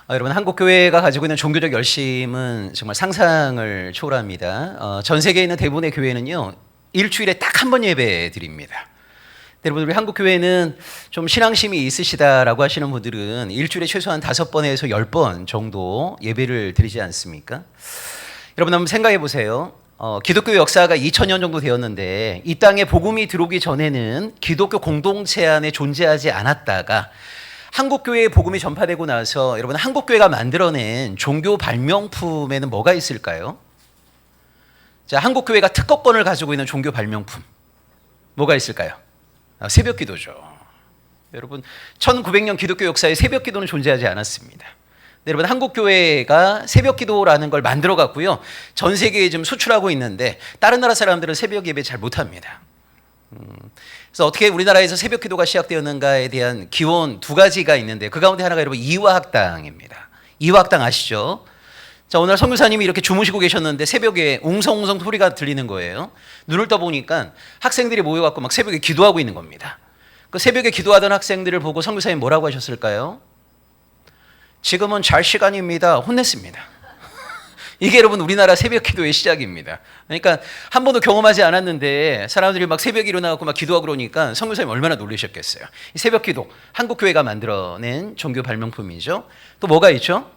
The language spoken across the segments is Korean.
여러분, 한국 교회가 가지고 있는 종교적 열심은 정말 상상을 초월합니다. 전 세계에 있는 대부분의 교회는요, 일주일에 딱 한 번 예배 드립니다. 여러분, 우리 한국 교회는 좀 신앙심이 있으시다라고 하시는 분들은 일주일에 최소한 5번에서 10번 정도 예배를 드리지 않습니까? 여러분, 한번 생각해 보세요. 기독교 역사가 2000년 정도 되었는데 이 땅에 복음이 들어오기 전에는 기독교 공동체 안에 존재하지 않았다가 한국교회의 복음이 전파되고 나서 여러분, 한국교회가 만들어낸 종교 발명품에는 뭐가 있을까요? 자, 한국교회가 특허권을 가지고 있는 종교 발명품 뭐가 있을까요? 새벽기도죠. 여러분, 1900년 기독교 역사에 새벽기도는 존재하지 않았습니다. 여러분, 한국교회가 새벽기도라는 걸 만들어 갔고요, 전 세계에 좀 수출하고 있는데 다른 나라 사람들은 새벽 예배 잘 못합니다. 그래서 어떻게 우리나라에서 새벽기도가 시작되었는가에 대한 기원 2가지가 있는데 그 가운데 하나가 여러분 이화학당입니다. 이화학당 아시죠? 자, 오늘 선교사님이 이렇게 주무시고 계셨는데 새벽에 웅성웅성 소리가 들리는 거예요. 눈을 떠보니까 학생들이 모여갖고 막 새벽에 기도하고 있는 겁니다. 그 새벽에 기도하던 학생들을 보고 선교사님 뭐라고 하셨을까요? 지금은 잘 시간입니다. 혼냈습니다. 이게 여러분 우리나라 새벽 기도의 시작입니다. 그러니까 한 번도 경험하지 않았는데 사람들이 막 새벽에 일어나고 막 기도하고 그러니까 선교사님 얼마나 놀라셨겠어요. 이 새벽 기도, 한국 교회가 만들어낸 종교 발명품이죠. 또 뭐가 있죠?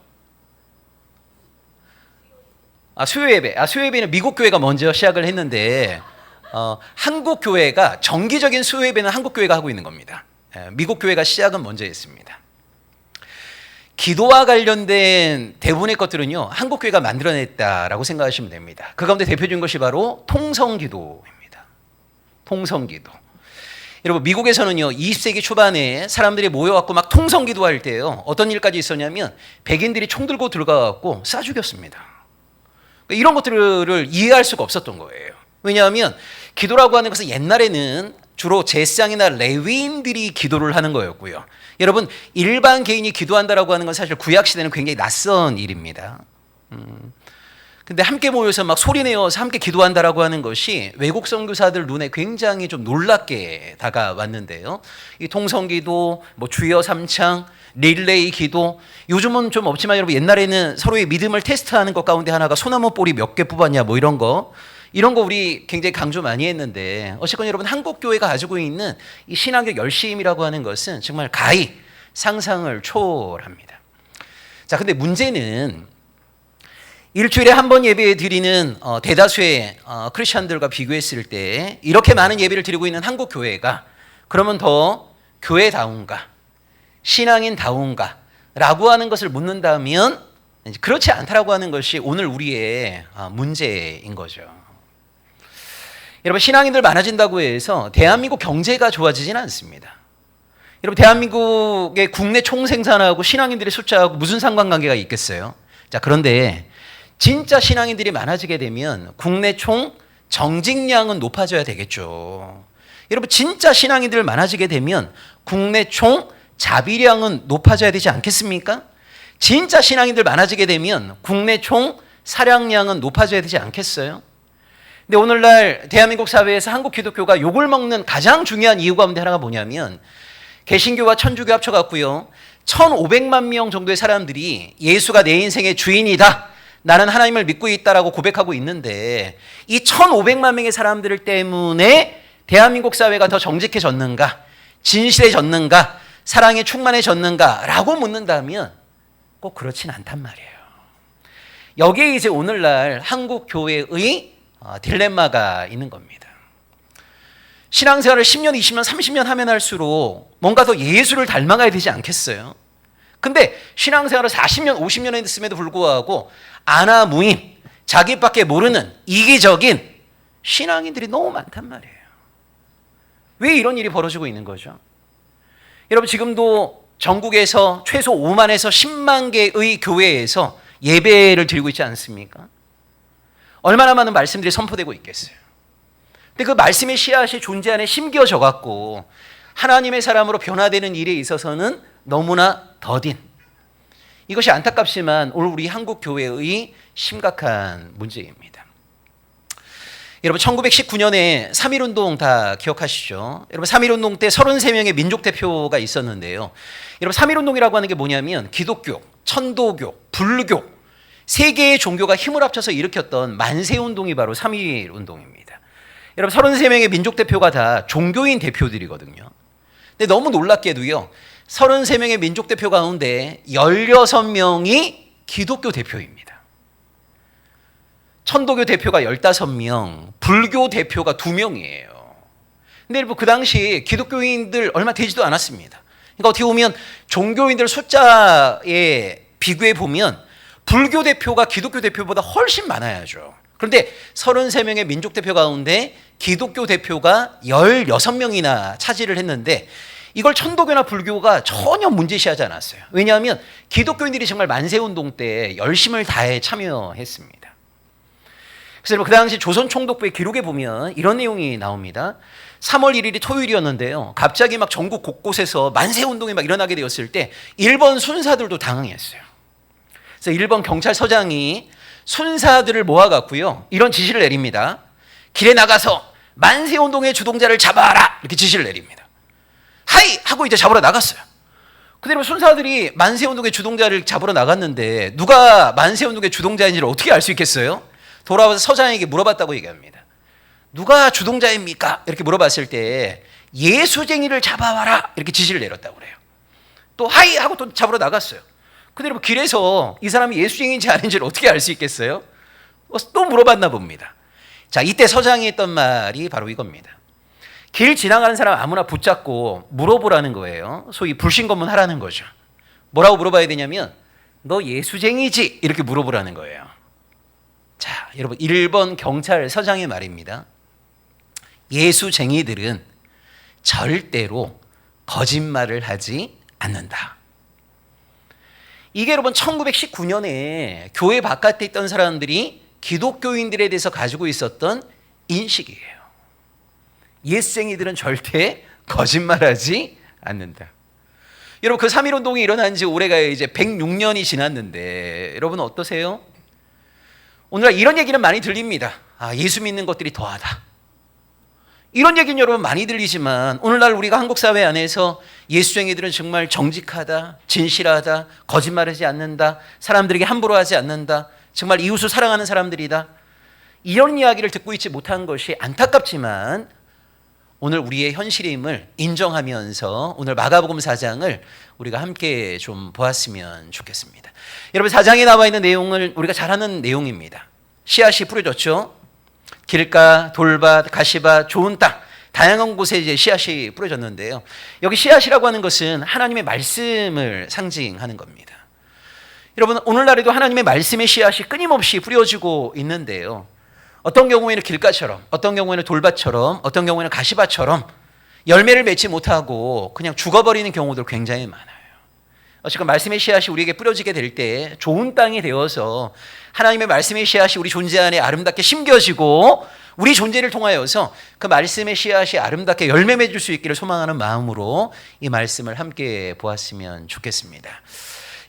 수요 예배. 수요 예배는 미국 교회가 먼저 시작을 했는데 한국 교회가 정기적인 수요 예배는 한국 교회가 하고 있는 겁니다. 미국 교회가 시작은 먼저 했습니다. 기도와 관련된 대부분의 것들은요, 한국 교회가 만들어냈다라고 생각하시면 됩니다. 그 가운데 대표적인 것이 바로 통성기도입니다. 통성기도. 여러분, 미국에서는요, 20세기 초반에 사람들이 모여갖고 막 통성기도할 때요, 어떤 일까지 있었냐면 백인들이 총 들고 들어가갖고 쏴 죽였습니다. 이런 것들을 이해할 수가 없었던 거예요. 왜냐하면 기도라고 하는 것은 옛날에는 주로 제사장이나 레위인들이 기도를 하는 거였고요. 여러분, 일반 개인이 기도한다라고 하는 건 사실 구약 시대는 굉장히 낯선 일입니다. 근데 함께 모여서 막 소리내어서 함께 기도한다라고 하는 것이 외국 선교사들 눈에 굉장히 좀 놀랍게 다가왔는데요. 이 통성기도, 주여 삼창, 릴레이 기도, 요즘은 좀 없지만 여러분, 옛날에는 서로의 믿음을 테스트하는 것 가운데 하나가 소나무 뿌리 몇 개 뽑았냐 이런 거 우리 굉장히 강조 많이 했는데, 어쨌건 여러분, 한국 교회가 가지고 있는 이 신앙적 열심이라고 하는 것은 정말 가히 상상을 초월합니다. 자, 근데 문제는 일주일에 한 번 예배 드리는 대다수의 크리스천들과 비교했을 때 이렇게 많은 예배를 드리고 있는 한국 교회가 그러면 더 교회다운가, 신앙인다운가 라고 하는 것을 묻는다면 그렇지 않다라고 하는 것이 오늘 우리의 문제인 거죠. 여러분, 신앙인들 많아진다고 해서 대한민국 경제가 좋아지지는 않습니다. 여러분, 대한민국의 국내 총생산하고 신앙인들의 숫자하고 무슨 상관관계가 있겠어요? 자, 그런데 진짜 신앙인들이 많아지게 되면 국내 총 정직량은 높아져야 되겠죠. 여러분, 진짜 신앙인들 많아지게 되면 국내 총 자비량은 높아져야 되지 않겠습니까? 진짜 신앙인들 많아지게 되면 국내 총 사량량은 높아져야 되지 않겠어요? 근데 오늘날 대한민국 사회에서 한국 기독교가 욕을 먹는 가장 중요한 이유 가운데 하나가 뭐냐면, 개신교와 천주교 합쳐갖고요, 1500만 명 정도의 사람들이 예수가 내 인생의 주인이다, 나는 하나님을 믿고 있다라고 고백하고 있는데, 이 1500만 명의 사람들 때문에 대한민국 사회가 더 정직해졌는가, 진실해졌는가, 사랑에 충만해졌는가 라고 묻는다면 꼭 그렇진 않단 말이에요. 여기에 이제 오늘날 한국 교회의 딜레마가 있는 겁니다. 신앙생활을 10년, 20년, 30년 하면 할수록 뭔가 더 예수를 닮아가야 되지 않겠어요? 근데 신앙생활을 40년, 50년 했음에도 불구하고 아나무인, 자기밖에 모르는 이기적인 신앙인들이 너무 많단 말이에요. 왜 이런 일이 벌어지고 있는 거죠? 여러분, 지금도 전국에서 최소 5만에서 10만 개의 교회에서 예배를 드리고 있지 않습니까? 얼마나 많은 말씀들이 선포되고 있겠어요. 근데 그 말씀의 씨앗이 존재 안에 심겨져 갖고 하나님의 사람으로 변화되는 일에 있어서는 너무나 더딘, 이것이 안타깝지만 오늘 우리 한국 교회의 심각한 문제입니다. 여러분, 1919년에 3.1운동 다 기억하시죠? 여러분, 3.1운동 때 33명의 민족대표가 있었는데요. 여러분, 3.1운동이라고 하는 게 뭐냐면 기독교, 천도교, 불교 세 개의 종교가 힘을 합쳐서 일으켰던 만세운동이 바로 3.1 운동입니다. 여러분 33명의 민족 대표가 다 종교인 대표들이거든요. 근데 너무 놀랍게도요. 33명의 민족 대표 가운데 16명이 기독교 대표입니다. 천도교 대표가 15명, 불교 대표가 2명이에요. 근데 여러분 그 당시 기독교인들 얼마 되지도 않았습니다. 그러니까 어떻게 보면 종교인들 숫자에 비교해 보면 불교 대표가 기독교 대표보다 훨씬 많아야죠. 그런데 33명의 민족 대표 가운데 기독교 대표가 16명이나 차지를 했는데 이걸 천도교나 불교가 전혀 문제시하지 않았어요. 왜냐하면 기독교인들이 정말 만세운동 때 열심을 다해 참여했습니다. 그래서 그 당시 조선총독부의 기록에 보면 이런 내용이 나옵니다. 3월 1일이 토요일이었는데요. 갑자기 막 전국 곳곳에서 만세운동이 막 일어나게 되었을 때 일본 순사들도 당황했어요. 그래서 일본 경찰서장이 순사들을 모아갖고요. 이런 지시를 내립니다. 길에 나가서 만세운동의 주동자를 잡아라! 이렇게 지시를 내립니다. 하이! 하고 이제 잡으러 나갔어요. 그대로 순사들이 만세운동의 주동자를 잡으러 나갔는데 누가 만세운동의 주동자인지를 어떻게 알 수 있겠어요? 돌아와서 서장에게 물어봤다고 얘기합니다. 누가 주동자입니까? 이렇게 물어봤을 때 예수쟁이를 잡아와라 이렇게 지시를 내렸다고 그래요. 또 하이 하고 또 잡으러 나갔어요. 근데 뭐 길에서 이 사람이 예수쟁이인지 아닌지를 어떻게 알 수 있겠어요? 또 물어봤나 봅니다. 자, 이때 서장이 했던 말이 바로 이겁니다. 길 지나가는 사람 아무나 붙잡고 물어보라는 거예요. 소위 불신검문하라는 거죠. 뭐라고 물어봐야 되냐면 너 예수쟁이지? 이렇게 물어보라는 거예요. 자, 여러분 일본 경찰서장의 말입니다. 예수쟁이들은 절대로 거짓말을 하지 않는다. 이게 여러분 1919년에 교회 바깥에 있던 사람들이 기독교인들에 대해서 가지고 있었던 인식이에요. 예수쟁이들은 절대 거짓말하지 않는다. 여러분 그 3.1 운동이 일어난 지 올해가 이제 106년이 지났는데 여러분 어떠세요? 오늘날 이런 얘기는 많이 들립니다. 아, 예수 믿는 것들이 더하다. 이런 얘기는 여러분 많이 들리지만 오늘날 우리가 한국 사회 안에서 예수쟁이들은 정말 정직하다, 진실하다, 거짓말하지 않는다, 사람들에게 함부로 하지 않는다, 정말 이웃을 사랑하는 사람들이다. 이런 이야기를 듣고 있지 못한 것이 안타깝지만 오늘 우리의 현실임을 인정하면서 오늘 마가복음 4장을 우리가 함께 좀 보았으면 좋겠습니다. 여러분 4장에 나와 있는 내용을 우리가 잘 아는 내용입니다. 씨앗이 뿌려졌죠. 길가, 돌밭, 가시밭, 좋은 땅 다양한 곳에 이제 씨앗이 뿌려졌는데요. 여기 씨앗이라고 하는 것은 하나님의 말씀을 상징하는 겁니다. 여러분 오늘날에도 하나님의 말씀의 씨앗이 끊임없이 뿌려지고 있는데요. 어떤 경우에는 길가처럼, 어떤 경우에는 돌밭처럼, 어떤 경우에는 가시밭처럼 열매를 맺지 못하고 그냥 죽어버리는 경우도 굉장히 많아요. 어쨌든 말씀의 씨앗이 우리에게 뿌려지게 될 때 좋은 땅이 되어서 하나님의 말씀의 씨앗이 우리 존재 안에 아름답게 심겨지고 우리 존재를 통하여서 그 말씀의 씨앗이 아름답게 열매 맺을 수 있기를 소망하는 마음으로 이 말씀을 함께 보았으면 좋겠습니다.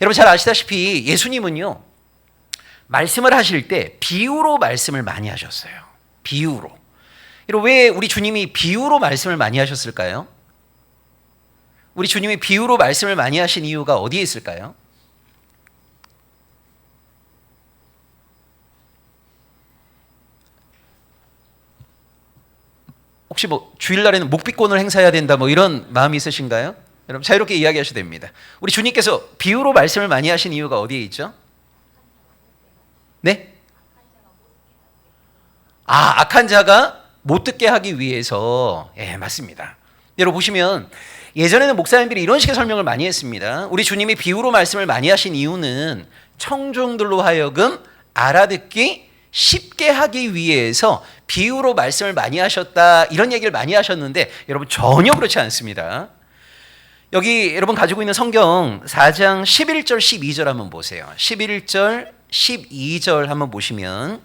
여러분 잘 아시다시피 예수님은요 말씀을 하실 때 비유로 말씀을 많이 하셨어요. 비유로. 왜 우리 주님이 비유로 말씀을 많이 하셨을까요? 우리 주님이 비유로 말씀을 많이 하신 이유가 어디에 있을까요? 혹시 뭐 주일날에는 묵비권을 행사해야 된다 뭐 이런 마음이 있으신가요? 여러분 자유롭게 이야기하셔도 됩니다. 우리 주님께서 비유로 말씀을 많이 하신 이유가 어디에 있죠? 네? 아, 악한 자가 못 듣게 하기 위해서. 예, 맞습니다. 여러분 보시면 예전에는 목사님들이 이런 식의 설명을 많이 했습니다. 우리 주님이 비유로 말씀을 많이 하신 이유는 청중들로 하여금 알아듣기 쉽게 하기 위해서 비유로 말씀을 많이 하셨다 이런 얘기를 많이 하셨는데 여러분 전혀 그렇지 않습니다. 여기 여러분 가지고 있는 성경 4장 11절 12절 한번 보세요. 11절 12절 한번 보시면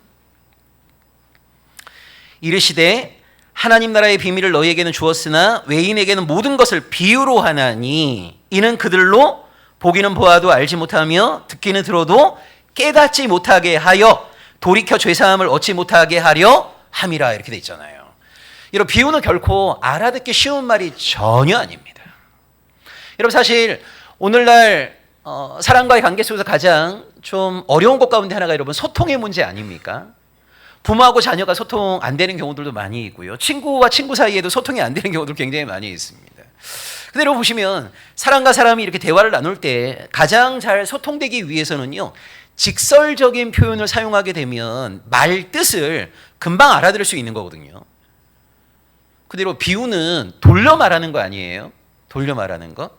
이르시되 하나님 나라의 비밀을 너희에게는 주었으나 외인에게는 모든 것을 비유로 하나니 이는 그들로 보기는 보아도 알지 못하며 듣기는 들어도 깨닫지 못하게 하여 돌이켜 죄사함을 얻지 못하게 하려 함이라 이렇게 돼 있잖아요. 여러분 비유는 결코 알아듣기 쉬운 말이 전혀 아닙니다. 여러분 사실 오늘날 사람과의 관계 속에서 가장 좀 어려운 것 가운데 하나가 여러분 소통의 문제 아닙니까? 부모하고 자녀가 소통 안 되는 경우들도 많이 있고요. 친구와 친구 사이에도 소통이 안 되는 경우도 굉장히 많이 있습니다. 근데 여러분 보시면 사람과 사람이 이렇게 대화를 나눌 때 가장 잘 소통되기 위해서는요. 직설적인 표현을 사용하게 되면 말 뜻을 금방 알아들을 수 있는 거거든요. 그대로 비유는 돌려 말하는 거 아니에요? 돌려 말하는 거.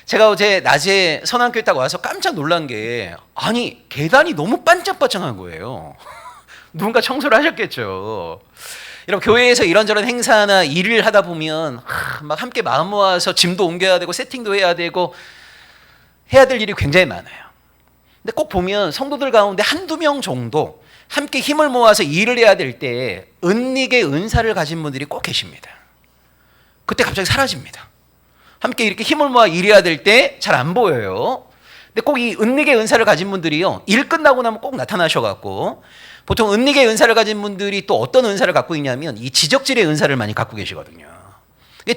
제가 어제 낮에 선한교회 딱 와서 깜짝 놀란 게 아니 계단이 너무 반짝반짝한 거예요. 누군가 청소를 하셨겠죠. 여러분 교회에서 이런저런 행사나 일을 하다 보면 막 함께 마음 모아서 짐도 옮겨야 되고 세팅도 해야 되고 해야 될 일이 굉장히 많아요. 근데 꼭 보면 성도들 가운데 한두 명 정도 함께 힘을 모아서 일을 해야 될 때 은닉의 은사를 가진 분들이 꼭 계십니다. 그때 갑자기 사라집니다. 함께 이렇게 힘을 모아 일해야 될 때 잘 안 보여요. 근데 꼭 이 은닉의 은사를 가진 분들이요. 일 끝나고 나면 꼭 나타나셔갖고 보통 은닉의 은사를 가진 분들이 또 어떤 은사를 갖고 있냐면 이 지적질의 은사를 많이 갖고 계시거든요.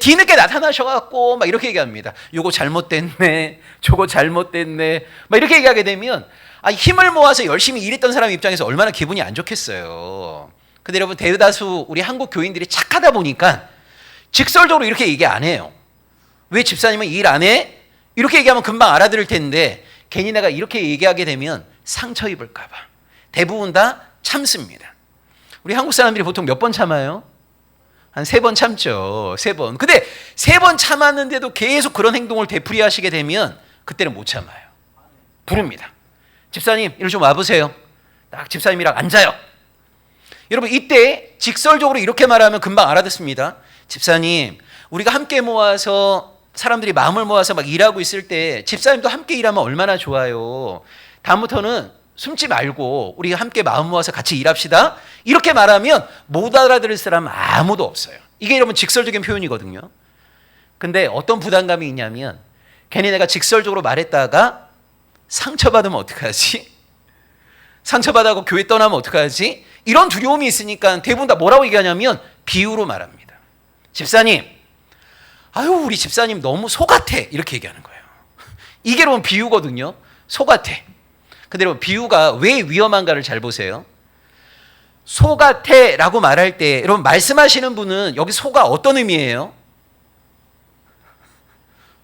뒤늦게 나타나셔갖고 막 이렇게 얘기합니다. 요거 잘못됐네, 저거 잘못됐네, 막 이렇게 얘기하게 되면 힘을 모아서 열심히 일했던 사람 입장에서 얼마나 기분이 안 좋겠어요. 근데 여러분 대다수 우리 한국 교인들이 착하다 보니까 직설적으로 이렇게 얘기 안 해요. 왜 집사님은 일 안 해? 이렇게 얘기하면 금방 알아들을 텐데 괜히 내가 이렇게 얘기하게 되면 상처 입을까 봐 대부분 다 참습니다. 우리 한국 사람들이 보통 몇 번 참아요? 한 3번 참죠. 3번. 근데 3번 참았는데도 계속 그런 행동을 되풀이하시게 되면 그때는 못 참아요. 부릅니다. 집사님 이리 좀 와보세요. 딱 집사님이랑 앉아요. 여러분 이때 직설적으로 이렇게 말하면 금방 알아듣습니다. 집사님 우리가 함께 모아서 사람들이 마음을 모아서 막 일하고 있을 때 집사님도 함께 일하면 얼마나 좋아요. 다음부터는 숨지 말고 우리 함께 마음 모아서 같이 일합시다. 이렇게 말하면 못 알아들을 사람 아무도 없어요. 이게 여러분 직설적인 표현이거든요. 근데 어떤 부담감이 있냐면 괜히 내가 직설적으로 말했다가 상처받으면 어떡하지? 상처받아고 교회 떠나면 어떡하지? 이런 두려움이 있으니까 대부분 다 뭐라고 얘기하냐면 비유로 말합니다. 집사님 아유 우리 집사님 너무 소 같아 이렇게 얘기하는 거예요. 이게 여러분 비유거든요. 소 같아. 근데 여러분 비유가 왜 위험한가를 잘 보세요. 소 같아 라고 말할 때 여러분 말씀하시는 분은 여기 소가 어떤 의미예요?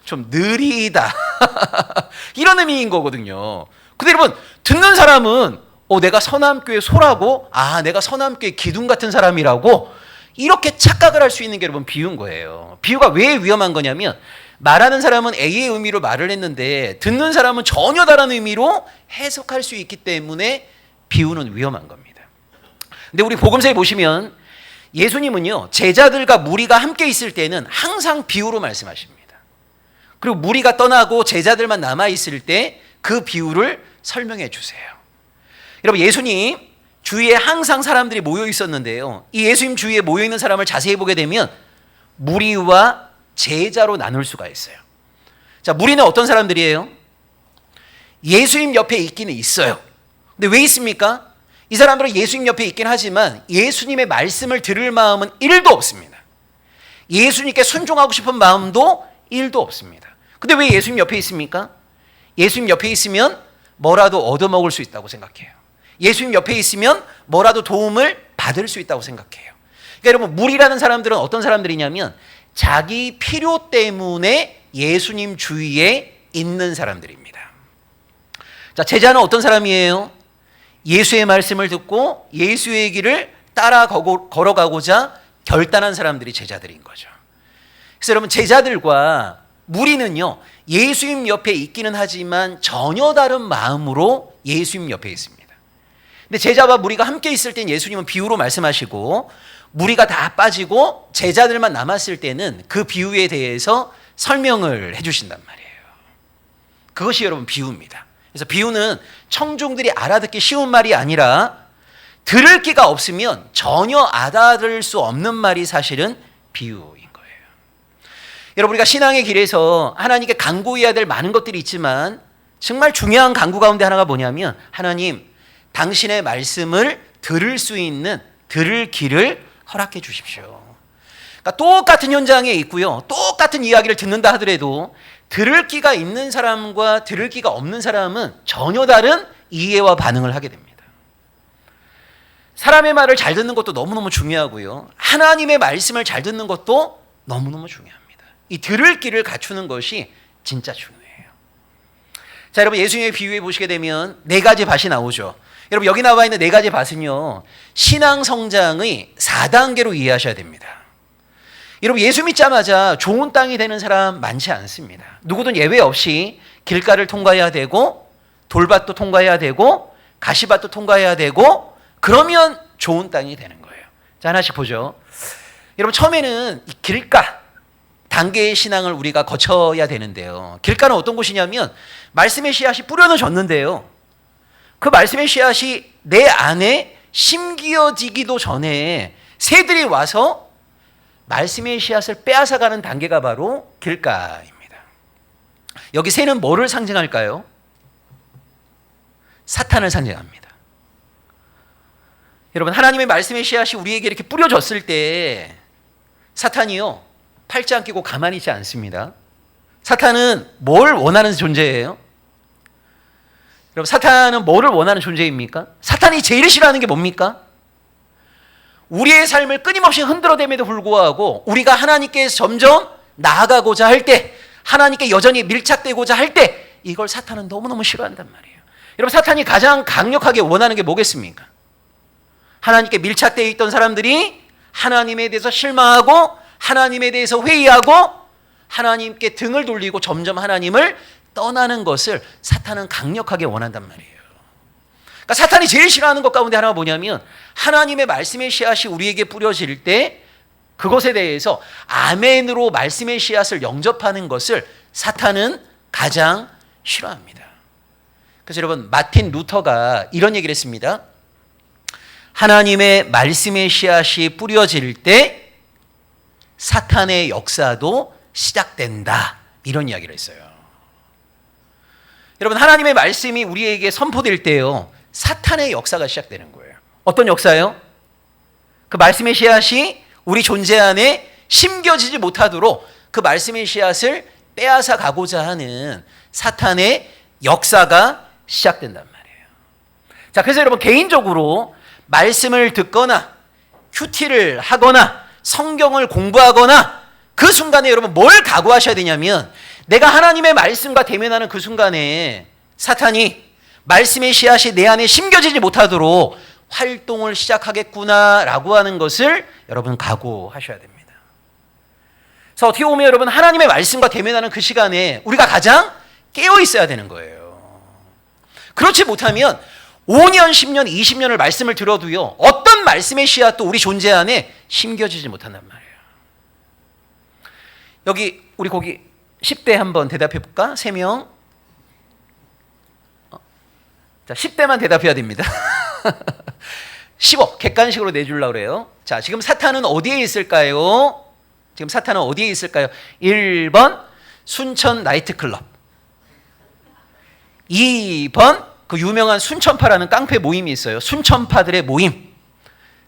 좀 느리다 이런 의미인 거거든요. 근데 여러분 듣는 사람은 내가 서남교회 소라고 내가 서남교회 기둥 같은 사람이라고 이렇게 착각을 할 수 있는 게 여러분 비유인 거예요. 비유가 왜 위험한 거냐면 말하는 사람은 A의 의미로 말을 했는데 듣는 사람은 전혀 다른 의미로 해석할 수 있기 때문에 비유는 위험한 겁니다. 근데 우리 복음서에 보시면 예수님은요 제자들과 무리가 함께 있을 때는 항상 비유로 말씀하십니다. 그리고 무리가 떠나고 제자들만 남아있을 때 그 비유를 설명해 주세요. 여러분 예수님 주위에 항상 사람들이 모여 있었는데요. 이 예수님 주위에 모여 있는 사람을 자세히 보게 되면 무리와 제자로 나눌 수가 있어요. 자, 무리는 어떤 사람들이에요? 예수님 옆에 있기는 있어요. 근데 왜 있습니까? 이 사람들은 예수님 옆에 있긴 하지만 예수님의 말씀을 들을 마음은 1도 없습니다. 예수님께 순종하고 싶은 마음도 1도 없습니다. 근데 왜 예수님 옆에 있습니까? 예수님 옆에 있으면 뭐라도 얻어먹을 수 있다고 생각해요. 예수님 옆에 있으면 뭐라도 도움을 받을 수 있다고 생각해요. 그러니까 여러분 무리라는 사람들은 어떤 사람들이냐면 자기 필요 때문에 예수님 주위에 있는 사람들입니다. 자, 제자는 어떤 사람이에요? 예수의 말씀을 듣고 예수의 길을 따라 걸어가고자 결단한 사람들이 제자들인 거죠. 그래서 여러분 제자들과 무리는요 예수님 옆에 있기는 하지만 전혀 다른 마음으로 예수님 옆에 있습니다. 근데 제자와 무리가 함께 있을 땐 예수님은 비유로 말씀하시고 무리가 다 빠지고 제자들만 남았을 때는 그 비유에 대해서 설명을 해주신단 말이에요. 그것이 여러분 비유입니다. 그래서 비유는 청중들이 알아듣기 쉬운 말이 아니라 들을 기가 없으면 전혀 알아들을 수 없는 말이 사실은 비유인 거예요. 여러분 우리가 신앙의 길에서 하나님께 간구해야 될 많은 것들이 있지만 정말 중요한 간구 가운데 하나가 뭐냐면 하나님 당신의 말씀을 들을 수 있는 들을 길을 허락해 주십시오. 그러니까 똑같은 현장에 있고요. 똑같은 이야기를 듣는다 하더라도 들을 귀가 있는 사람과 들을 귀가 없는 사람은 전혀 다른 이해와 반응을 하게 됩니다. 사람의 말을 잘 듣는 것도 너무너무 중요하고요. 하나님의 말씀을 잘 듣는 것도 너무너무 중요합니다. 이 들을 귀를 갖추는 것이 진짜 중요해요. 자, 여러분 예수님의 비유에 보시게 되면 네 가지 밭이 나오죠. 여러분 여기 나와 있는 네 가지 밭은요, 신앙 성장의 4단계로 이해하셔야 됩니다. 여러분 예수 믿자마자 좋은 땅이 되는 사람 많지 않습니다. 누구든 예외 없이 길가를 통과해야 되고 돌밭도 통과해야 되고 가시밭도 통과해야 되고 그러면 좋은 땅이 되는 거예요. 자, 하나씩 보죠. 여러분 처음에는 길가 단계의 신앙을 우리가 거쳐야 되는데요. 길가는 어떤 곳이냐면 말씀의 씨앗이 뿌려놓으셨는데요. 그 말씀의 씨앗이 내 안에 심기어지기도 전에 새들이 와서 말씀의 씨앗을 빼앗아가는 단계가 바로 길가입니다. 여기 새는 뭐를 상징할까요? 사탄을 상징합니다. 여러분 하나님의 말씀의 씨앗이 우리에게 이렇게 뿌려졌을 때 사탄이요 팔짱 안 끼고 가만히 있지 않습니다. 사탄은 뭘 원하는 존재예요? 여러분 사탄은 뭐를 원하는 존재입니까? 사탄이 제일 싫어하는 게 뭡니까? 우리의 삶을 끊임없이 흔들어댐에도 불구하고 우리가 하나님께 점점 나아가고자 할 때, 하나님께 여전히 밀착되고자 할 때 이걸 사탄은 너무너무 싫어한단 말이에요. 여러분 사탄이 가장 강력하게 원하는 게 뭐겠습니까? 하나님께 밀착되어 있던 사람들이 하나님에 대해서 실망하고 하나님에 대해서 회의하고 하나님께 등을 돌리고 점점 하나님을 떠나는 것을 사탄은 강력하게 원한단 말이에요. 그러니까 사탄이 제일 싫어하는 것 가운데 하나가 뭐냐면 하나님의 말씀의 씨앗이 우리에게 뿌려질 때 그것에 대해서 아멘으로 말씀의 씨앗을 영접하는 것을 사탄은 가장 싫어합니다. 그래서 여러분 마틴 루터가 이런 얘기를 했습니다. 하나님의 말씀의 씨앗이 뿌려질 때 사탄의 역사도 시작된다. 이런 이야기를 했어요. 여러분 하나님의 말씀이 우리에게 선포될 때요 사탄의 역사가 시작되는 거예요. 어떤 역사요? 그 말씀의 씨앗이 우리 존재 안에 심겨지지 못하도록 그 말씀의 씨앗을 빼앗아 가고자 하는 사탄의 역사가 시작된단 말이에요. 자, 그래서 여러분 개인적으로 말씀을 듣거나 큐티를 하거나 성경을 공부하거나 그 순간에 여러분 뭘 각오하셔야 되냐면 내가 하나님의 말씀과 대면하는 그 순간에 사탄이 말씀의 씨앗이 내 안에 심겨지지 못하도록 활동을 시작하겠구나라고 하는 것을 여러분 각오하셔야 됩니다. 그래서 어떻게 보면 여러분 하나님의 말씀과 대면하는 그 시간에 우리가 가장 깨어 있어야 되는 거예요. 그렇지 못하면 5년, 10년, 20년을 말씀을 들어도요 어떤 말씀의 씨앗도 우리 존재 안에 심겨지지 못한단 말이에요. 여기 우리 거기 10대 한번 대답해 볼까? 3명. 자, 10대만 대답해야 됩니다. 10억 객관식으로 내주려고 그래요. 자, 지금 사탄은 어디에 있을까요? 지금 사탄은 어디에 있을까요? 1번 순천 나이트클럽, 2번 그 유명한 순천파라는 깡패 모임이 있어요. 순천파들의 모임.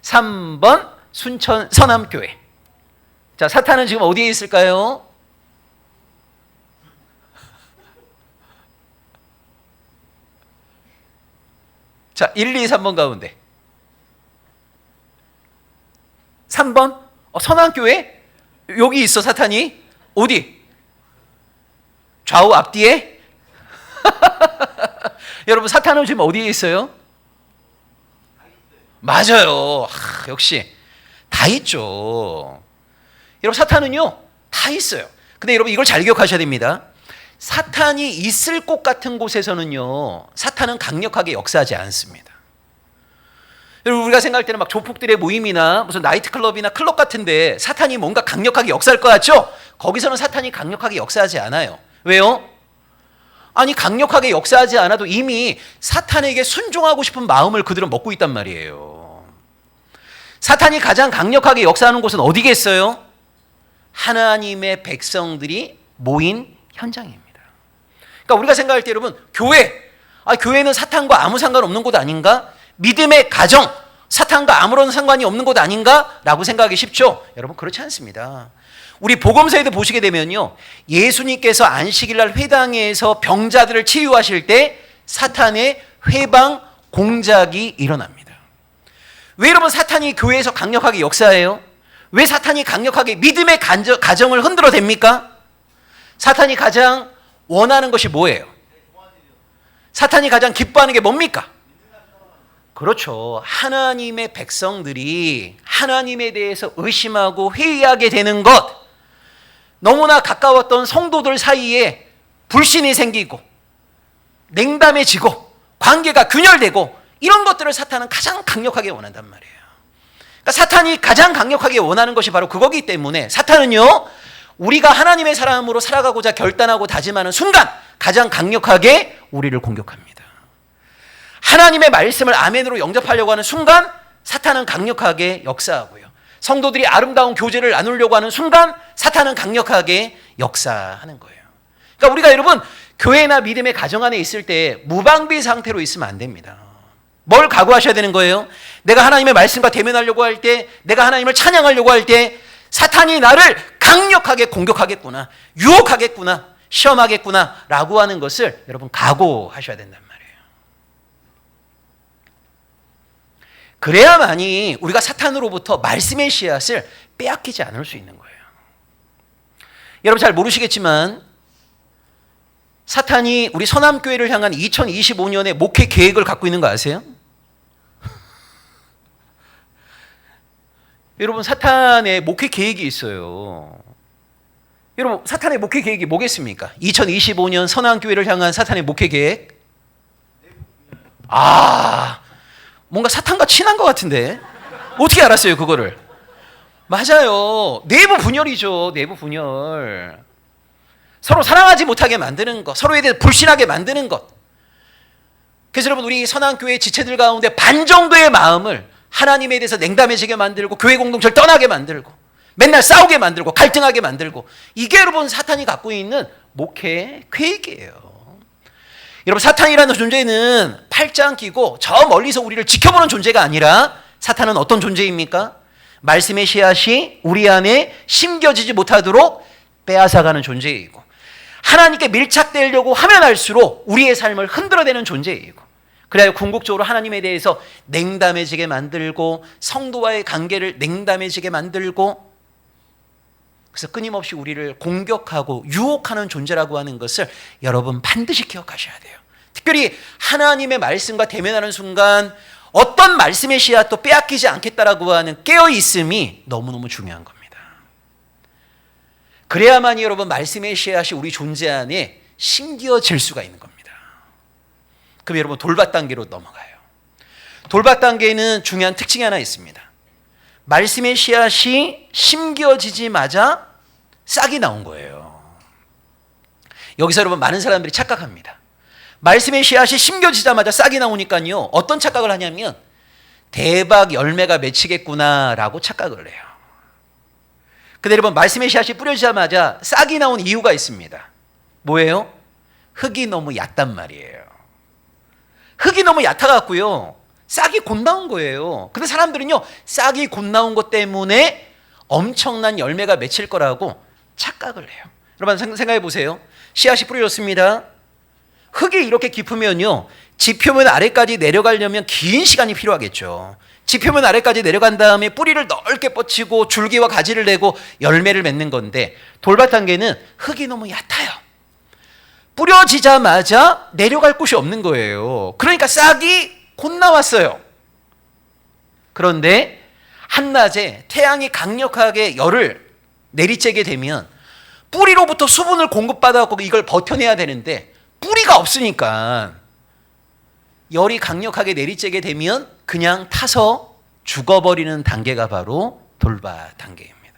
3번 순천 서남교회. 자, 사탄은 지금 어디에 있을까요? 자, 1, 2, 3번 가운데 3번 서남교회? 여기 있어 사탄이? 어디? 좌우 앞뒤에? 여러분 사탄은 지금 어디에 있어요? 맞아요. 역시 다 있죠. 여러분 사탄은요 다 있어요. 근데 여러분 이걸 잘 기억하셔야 됩니다. 사탄이 있을 곳 같은 곳에서는요 사탄은 강력하게 역사하지 않습니다. 여러분 우리가 생각할 때는 막 조폭들의 모임이나 무슨 나이트클럽이나 클럽 같은데 사탄이 뭔가 강력하게 역사할 것 같죠? 거기서는 사탄이 강력하게 역사하지 않아요. 왜요? 아니 강력하게 역사하지 않아도 이미 사탄에게 순종하고 싶은 마음을 그들은 먹고 있단 말이에요. 사탄이 가장 강력하게 역사하는 곳은 어디겠어요? 하나님의 백성들이 모인 현장입니다. 그러니까 우리가 생각할 때 여러분 교회는 사탄과 아무 상관없는 곳 아닌가? 믿음의 가정 사탄과 아무런 상관이 없는 곳 아닌가? 라고 생각하기 쉽죠? 여러분 그렇지 않습니다. 우리 복음서에도 보시게 되면요, 예수님께서 안식일날 회당에서 병자들을 치유하실 때 사탄의 회방 공작이 일어납니다. 왜 여러분 사탄이 교회에서 강력하게 역사해요? 왜 사탄이 강력하게 믿음의 가정을 흔들어 댑니까? 사탄이 가장 원하는 것이 뭐예요? 사탄이 가장 기뻐하는 게 뭡니까? 그렇죠. 하나님의 백성들이 하나님에 대해서 의심하고 회의하게 되는 것, 너무나 가까웠던 성도들 사이에 불신이 생기고 냉담해지고 관계가 균열되고 이런 것들을 사탄은 가장 강력하게 원한단 말이에요. 그러니까 사탄이 가장 강력하게 원하는 것이 바로 그거기 때문에 사탄은요, 우리가 하나님의 사람으로 살아가고자 결단하고 다짐하는 순간 가장 강력하게 우리를 공격합니다. 하나님의 말씀을 아멘으로 영접하려고 하는 순간 사탄은 강력하게 역사하고요. 성도들이 아름다운 교제를 나누려고 하는 순간 사탄은 강력하게 역사하는 거예요. 그러니까 우리가 여러분 교회나 믿음의 가정 안에 있을 때 무방비 상태로 있으면 안 됩니다. 뭘 각오하셔야 되는 거예요? 내가 하나님의 말씀과 대면하려고 할 때, 내가 하나님을 찬양하려고 할 때 사탄이 나를 강력하게 공격하겠구나, 유혹하겠구나, 시험하겠구나 라고 하는 것을 여러분 각오하셔야 된단 말이에요. 그래야만이 우리가 사탄으로부터 말씀의 씨앗을 빼앗기지 않을 수 있는 거예요. 여러분 잘 모르시겠지만 사탄이 우리 서남교회를 향한 2025년의 목회 계획을 갖고 있는 거 아세요? 여러분 사탄의 목회 계획이 있어요. 여러분 사탄의 목회 계획이 뭐겠습니까? 2025년 서남교회를 향한 사탄의 목회 계획? 뭔가 사탄과 친한 것 같은데 어떻게 알았어요 그거를? 맞아요. 내부 분열이죠. 내부 분열. 서로 사랑하지 못하게 만드는 것, 서로에 대해 불신하게 만드는 것. 그래서 여러분 우리 선한교회 지체들 가운데 반 정도의 마음을 하나님에 대해서 냉담해지게 만들고 교회 공동체를 떠나게 만들고 맨날 싸우게 만들고 갈등하게 만들고, 이게 여러분 사탄이 갖고 있는 목회 계획이에요. 여러분 사탄이라는 존재는 팔짱 끼고 저 멀리서 우리를 지켜보는 존재가 아니라 사탄은 어떤 존재입니까? 말씀의 씨앗이 우리 안에 심겨지지 못하도록 빼앗아가는 존재이고, 하나님께 밀착되려고 하면 할수록 우리의 삶을 흔들어대는 존재이고, 그래야 궁극적으로 하나님에 대해서 냉담해지게 만들고 성도와의 관계를 냉담해지게 만들고, 그래서 끊임없이 우리를 공격하고 유혹하는 존재라고 하는 것을 여러분 반드시 기억하셔야 돼요. 특별히 하나님의 말씀과 대면하는 순간 어떤 말씀의 씨앗도 빼앗기지 않겠다라고 하는 깨어있음이 너무너무 중요한 겁니다. 그래야만이 여러분 말씀의 씨앗이 우리 존재 안에 심겨질 수가 있는 겁니다. 그럼 여러분 돌밭 단계로 넘어가요. 돌밭 단계에는 중요한 특징이 하나 있습니다. 말씀의 씨앗이 심겨지자마자 싹이 나온 거예요. 여기서 여러분 많은 사람들이 착각합니다. 말씀의 씨앗이 심겨지자마자 싹이 나오니까요, 어떤 착각을 하냐면 대박 열매가 맺히겠구나라고 착각을 해요. 근데 여러분 말씀의 씨앗이 뿌려지자마자 싹이 나온 이유가 있습니다. 뭐예요? 흙이 너무 얕단 말이에요. 흙이 너무 얕아갖고요 싹이 곧 나온 거예요. 근데 사람들은요 싹이 곧 나온 것 때문에 엄청난 열매가 맺힐 거라고 착각을 해요. 여러분 생각해 보세요. 씨앗이 뿌려졌습니다. 흙이 이렇게 깊으면요 지표면 아래까지 내려가려면 긴 시간이 필요하겠죠. 지표면 아래까지 내려간 다음에 뿌리를 넓게 뻗치고 줄기와 가지를 내고 열매를 맺는 건데, 돌밭 단계는 흙이 너무 얕아요. 뿌려지자마자 내려갈 곳이 없는 거예요. 그러니까 싹이 곧 나왔어요. 그런데 한낮에 태양이 강력하게 열을 내리쬐게 되면 뿌리로부터 수분을 공급받아서 이걸 버텨내야 되는데 뿌리가 없으니까 열이 강력하게 내리쬐게 되면 그냥 타서 죽어버리는 단계가 바로 돌밭 단계입니다.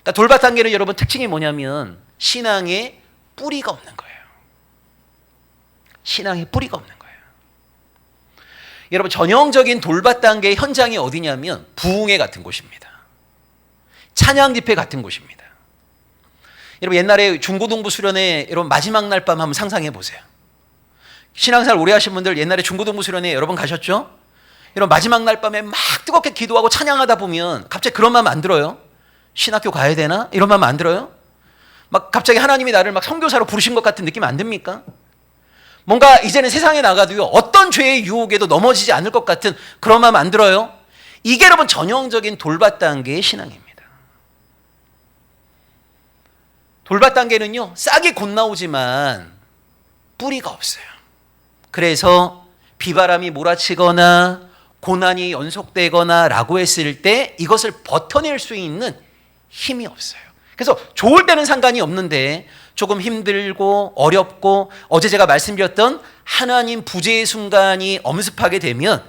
그러니까 돌밭 단계는 여러분 특징이 뭐냐면 신앙에 뿌리가 없는 거예요. 신앙에 뿌리가 없는 거예요. 여러분 전형적인 돌밭 단계의 현장이 어디냐면 부흥회 같은 곳입니다. 찬양 집회 같은 곳입니다. 여러분 옛날에 중고등부 수련회 여러분 마지막 날 밤 한번 상상해 보세요. 신앙생활 오래 하신 분들 옛날에 중고등부 수련회 여러분 가셨죠? 여러분 마지막 날 밤에 막 뜨겁게 기도하고 찬양하다 보면 갑자기 그런 마음 안 들어요? 신학교 가야 되나? 이런 마음 안 들어요? 막 갑자기 하나님이 나를 막 선교사로 부르신 것 같은 느낌 안 듭니까? 뭔가 이제는 세상에 나가도요, 어떤 죄의 유혹에도 넘어지지 않을 것 같은 그런 마음 안 들어요? 이게 여러분 전형적인 돌밭 단계의 신앙입니다. 돌밭 단계는요, 싹이 곧 나오지만 뿌리가 없어요. 그래서 비바람이 몰아치거나 고난이 연속되거나 라고 했을 때 이것을 버텨낼 수 있는 힘이 없어요. 그래서 좋을 때는 상관이 없는데 조금 힘들고 어렵고 어제 제가 말씀드렸던 하나님 부재의 순간이 엄습하게 되면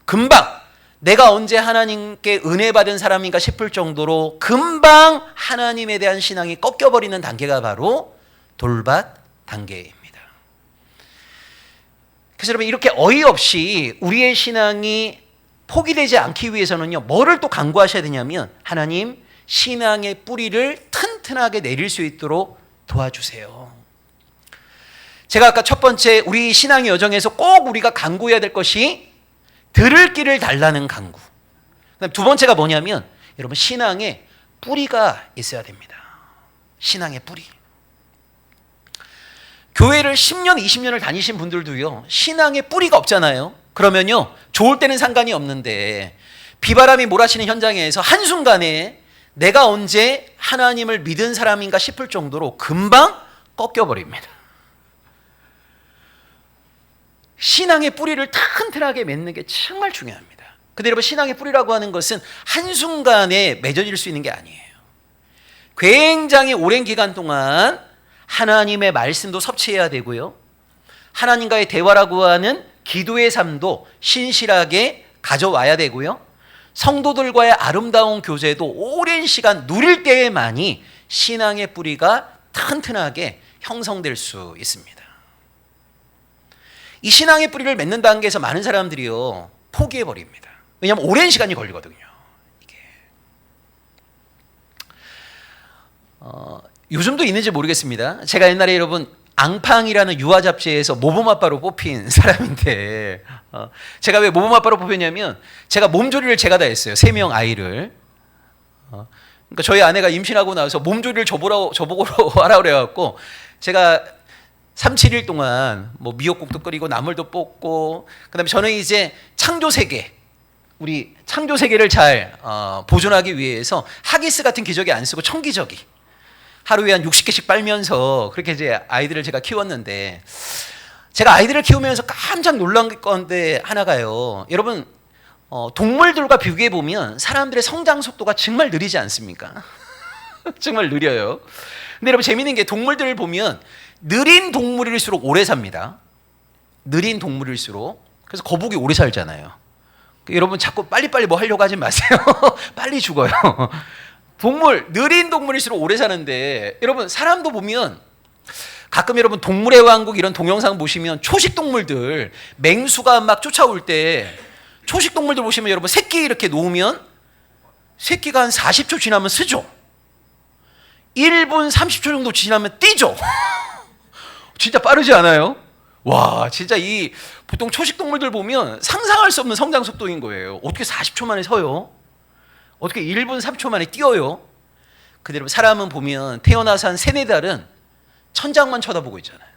금방 내가 언제 하나님께 은혜 받은 사람인가 싶을 정도로 금방 하나님에 대한 신앙이 꺾여버리는 단계가 바로 돌밭 단계입니다. 그래서 여러분 이렇게 어이없이 우리의 신앙이 포기되지 않기 위해서는요, 뭐를 또 간구하셔야 되냐면 하나님 신앙의 뿌리를 튼튼하게 내릴 수 있도록 도와주세요. 제가 아까 첫 번째 우리 신앙의 여정에서 꼭 우리가 간구해야 될 것이 들을 길을 달라는 간구. 그다음 두 번째가 뭐냐면 여러분 신앙에 뿌리가 있어야 됩니다. 신앙의 뿌리. 교회를 10년, 20년을 다니신 분들도요, 신앙의 뿌리가 없잖아요. 그러면요, 좋을 때는 상관이 없는데 비바람이 몰아치는 현장에서 한순간에 내가 언제 하나님을 믿은 사람인가 싶을 정도로 금방 꺾여버립니다. 신앙의 뿌리를 튼튼하게 맺는 게 정말 중요합니다. 근데 여러분 신앙의 뿌리라고 하는 것은 한순간에 맺어질 수 있는 게 아니에요. 굉장히 오랜 기간 동안 하나님의 말씀도 섭취해야 되고요, 하나님과의 대화라고 하는 기도의 삶도 신실하게 가져와야 되고요, 성도들과의 아름다운 교제도 오랜 시간 누릴 때에만이 신앙의 뿌리가 튼튼하게 형성될 수 있습니다. 이 신앙의 뿌리를 맺는 단계에서 많은 사람들이요 포기해버립니다. 왜냐하면 오랜 시간이 걸리거든요. 이게 요즘도 있는지 모르겠습니다. 제가 옛날에 여러분 앙팡이라는 유아 잡지에서 모범 아빠로 뽑힌 사람인데 제가 왜 모범 아빠로 뽑혔냐면 제가 몸조리를 제가 다 했어요. 3명 아이를. 그러니까 저희 아내가 임신하고 나서 몸조리를 저보고 하라 그래갖고 제가 3, 7일 동안 뭐 미역국도 끓이고 나물도 볶고, 그다음에 저는 이제 창조 세계, 우리 창조 세계를 잘 보존하기 위해서 하기스 같은 기저귀 안 쓰고 청기저귀 하루에 한 60개씩 빨면서 그렇게 이제 아이들을 제가 키웠는데, 제가 아이들을 키우면서 깜짝 놀란 건데 하나가요, 여러분 동물들과 비교해 보면 사람들의 성장 속도가 정말 느리지 않습니까? 정말 느려요. 근데 여러분 재미있는 게 동물들을 보면 느린 동물일수록 오래 삽니다. 느린 동물일수록. 그래서 거북이 오래 살잖아요. 여러분 자꾸 빨리빨리 뭐 하려고 하지 마세요. 빨리 죽어요. 느린 동물일수록 오래 사는데, 여러분 사람도 보면 가끔 여러분 동물의 왕국 이런 동영상 보시면 초식 동물들, 맹수가 막 쫓아올 때 초식 동물들 보시면 여러분 새끼 이렇게 놓으면 새끼가 한 40초 지나면 쓰죠. 1분 30초 정도 지나면 뛰죠. 진짜 빠르지 않아요? 와, 진짜 이 보통 초식 동물들 보면 상상할 수 없는 성장 속도인 거예요. 어떻게 40초 만에 서요? 어떻게 1분 3초 만에 뛰어요? 근데 여러분 사람은 보면 태어나서 한 3-4달은 천장만 쳐다보고 있잖아요.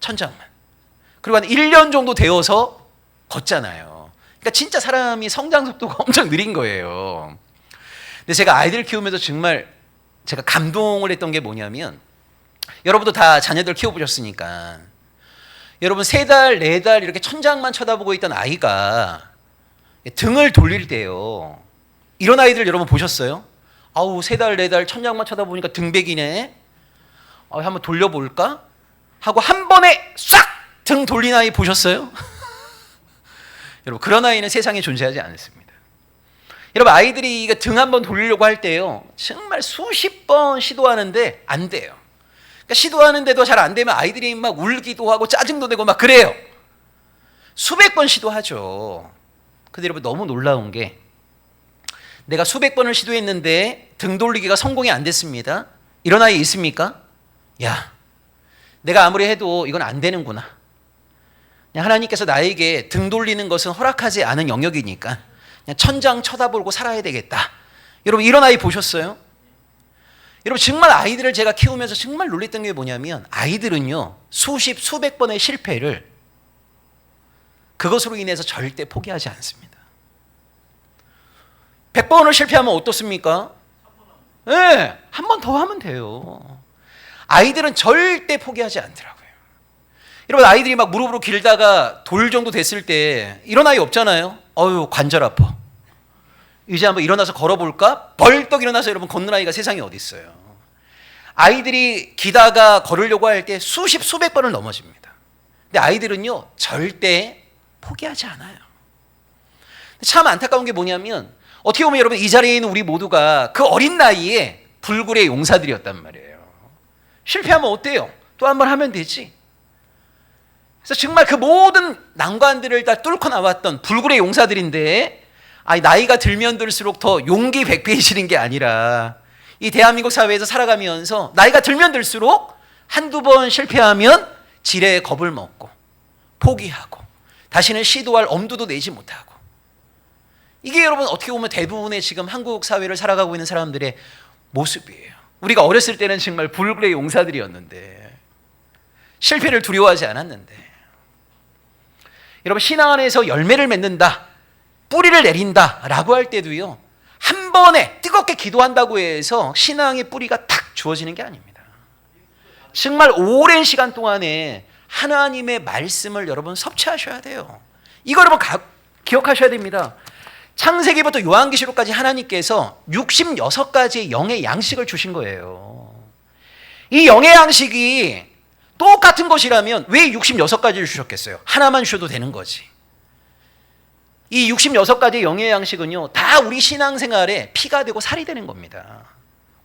천장만. 그리고 한 1년 정도 되어서 걷잖아요. 그러니까 진짜 사람이 성장 속도가 엄청 느린 거예요. 근데 제가 아이들 키우면서 정말 제가 감동을 했던 게 뭐냐면, 여러분도 다 자녀들 키워보셨으니까 여러분 3달, 4달 이렇게 천장만 쳐다보고 있던 아이가 등을 돌릴 때요, 이런 아이들 여러분 보셨어요? 아우 3달, 4달 천장만 쳐다보니까 등백이네. 한번 돌려볼까? 하고 한 번에 싹 등 돌린 아이 보셨어요? 여러분 그런 아이는 세상에 존재하지 않습니다. 여러분 아이들이 등 한번 돌리려고 할 때요, 정말 수십 번 시도하는데 안 돼요. 그러니까 시도하는데도 잘 안 되면 아이들이 막 울기도 하고 짜증도 내고 막 그래요. 수백 번 시도하죠. 근데 여러분 너무 놀라운 게, 내가 수백 번을 시도했는데 등 돌리기가 성공이 안 됐습니다. 이런 아이 있습니까? 야, 내가 아무리 해도 이건 안 되는구나. 그냥 하나님께서 나에게 등 돌리는 것은 허락하지 않은 영역이니까 그냥 천장 쳐다보고 살아야 되겠다. 여러분 이런 아이 보셨어요? 여러분 정말 아이들을 제가 키우면서 정말 놀랬던 게 뭐냐면 아이들은요 수십 수백 번의 실패를 그것으로 인해서 절대 포기하지 않습니다. 100번을 실패하면 어떻습니까? 네, 한 번 더 하면 돼요. 아이들은 절대 포기하지 않더라고요. 여러분 아이들이 막 무릎으로 길다가 돌 정도 됐을 때 이런 아이 없잖아요. 어휴 관절 아파. 이제 한번 일어나서 걸어볼까? 벌떡 일어나서 여러분 걷는 아이가 세상에 어디 있어요. 아이들이 기다가 걸으려고 할 때 수십 수백 번을 넘어집니다. 근데 아이들은요 절대 포기하지 않아요. 참 안타까운 게 뭐냐면 어떻게 보면 여러분 이 자리에 있는 우리 모두가 그 어린 나이에 불굴의 용사들이었단 말이에요. 실패하면 어때요? 또 한 번 하면 되지. 그래서 정말 그 모든 난관들을 다 뚫고 나왔던 불굴의 용사들인데 나이가 들면 들수록 더 용기 백배해지는 게 아니라 이 대한민국 사회에서 살아가면서 나이가 들면 들수록 한두 번 실패하면 지레 겁을 먹고 포기하고 다시는 시도할 엄두도 내지 못하고 이게 여러분 어떻게 보면 대부분의 지금 한국 사회를 살아가고 있는 사람들의 모습이에요. 우리가 어렸을 때는 정말 불굴의 용사들이었는데 실패를 두려워하지 않았는데 여러분 신앙 안에서 열매를 맺는다 뿌리를 내린다 라고 할 때도요 한 번에 뜨겁게 기도한다고 해서 신앙의 뿌리가 탁 주어지는 게 아닙니다. 정말 오랜 시간 동안에 하나님의 말씀을 여러분 섭취하셔야 돼요. 이거 여러분 기억하셔야 됩니다. 창세기부터 요한계시록까지 하나님께서 66가지의 영의 양식을 주신 거예요. 이 영의 양식이 똑같은 것이라면 왜 66가지를 주셨겠어요? 하나만 주셔도 되는 거지. 이 66가지의 영의 양식은요 다 우리 신앙생활에 피가 되고 살이 되는 겁니다.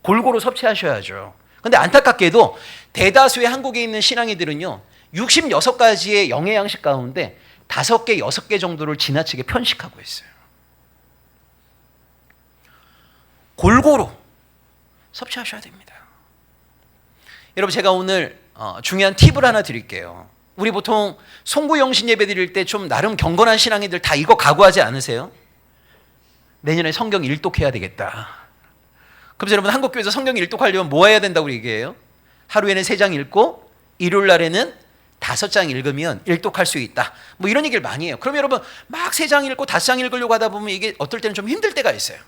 골고루 섭취하셔야죠. 그런데 안타깝게도 대다수의 한국에 있는 신앙이들은요 66가지의 영의 양식 가운데 5개, 6개 정도를 지나치게 편식하고 있어요. 골고루 섭취하셔야 됩니다. 여러분 제가 오늘 중요한 팁을 하나 드릴게요. 우리 보통 송구영신 예배 드릴 때 좀 나름 경건한 신앙이들 다 이거 각오하지 않으세요? 내년에 성경 일독해야 되겠다. 그래서 여러분 한국교회에서 성경 일독하려면 뭐 해야 된다고 얘기해요? 하루에는 3장 읽고 일요일 날에는 5장 읽으면 일독할 수 있다. 뭐 이런 얘기를 많이 해요. 그럼 여러분 막 3장 읽고 5장 읽으려고 하다 보면 이게 어떨 때는 좀 힘들 때가 있어요.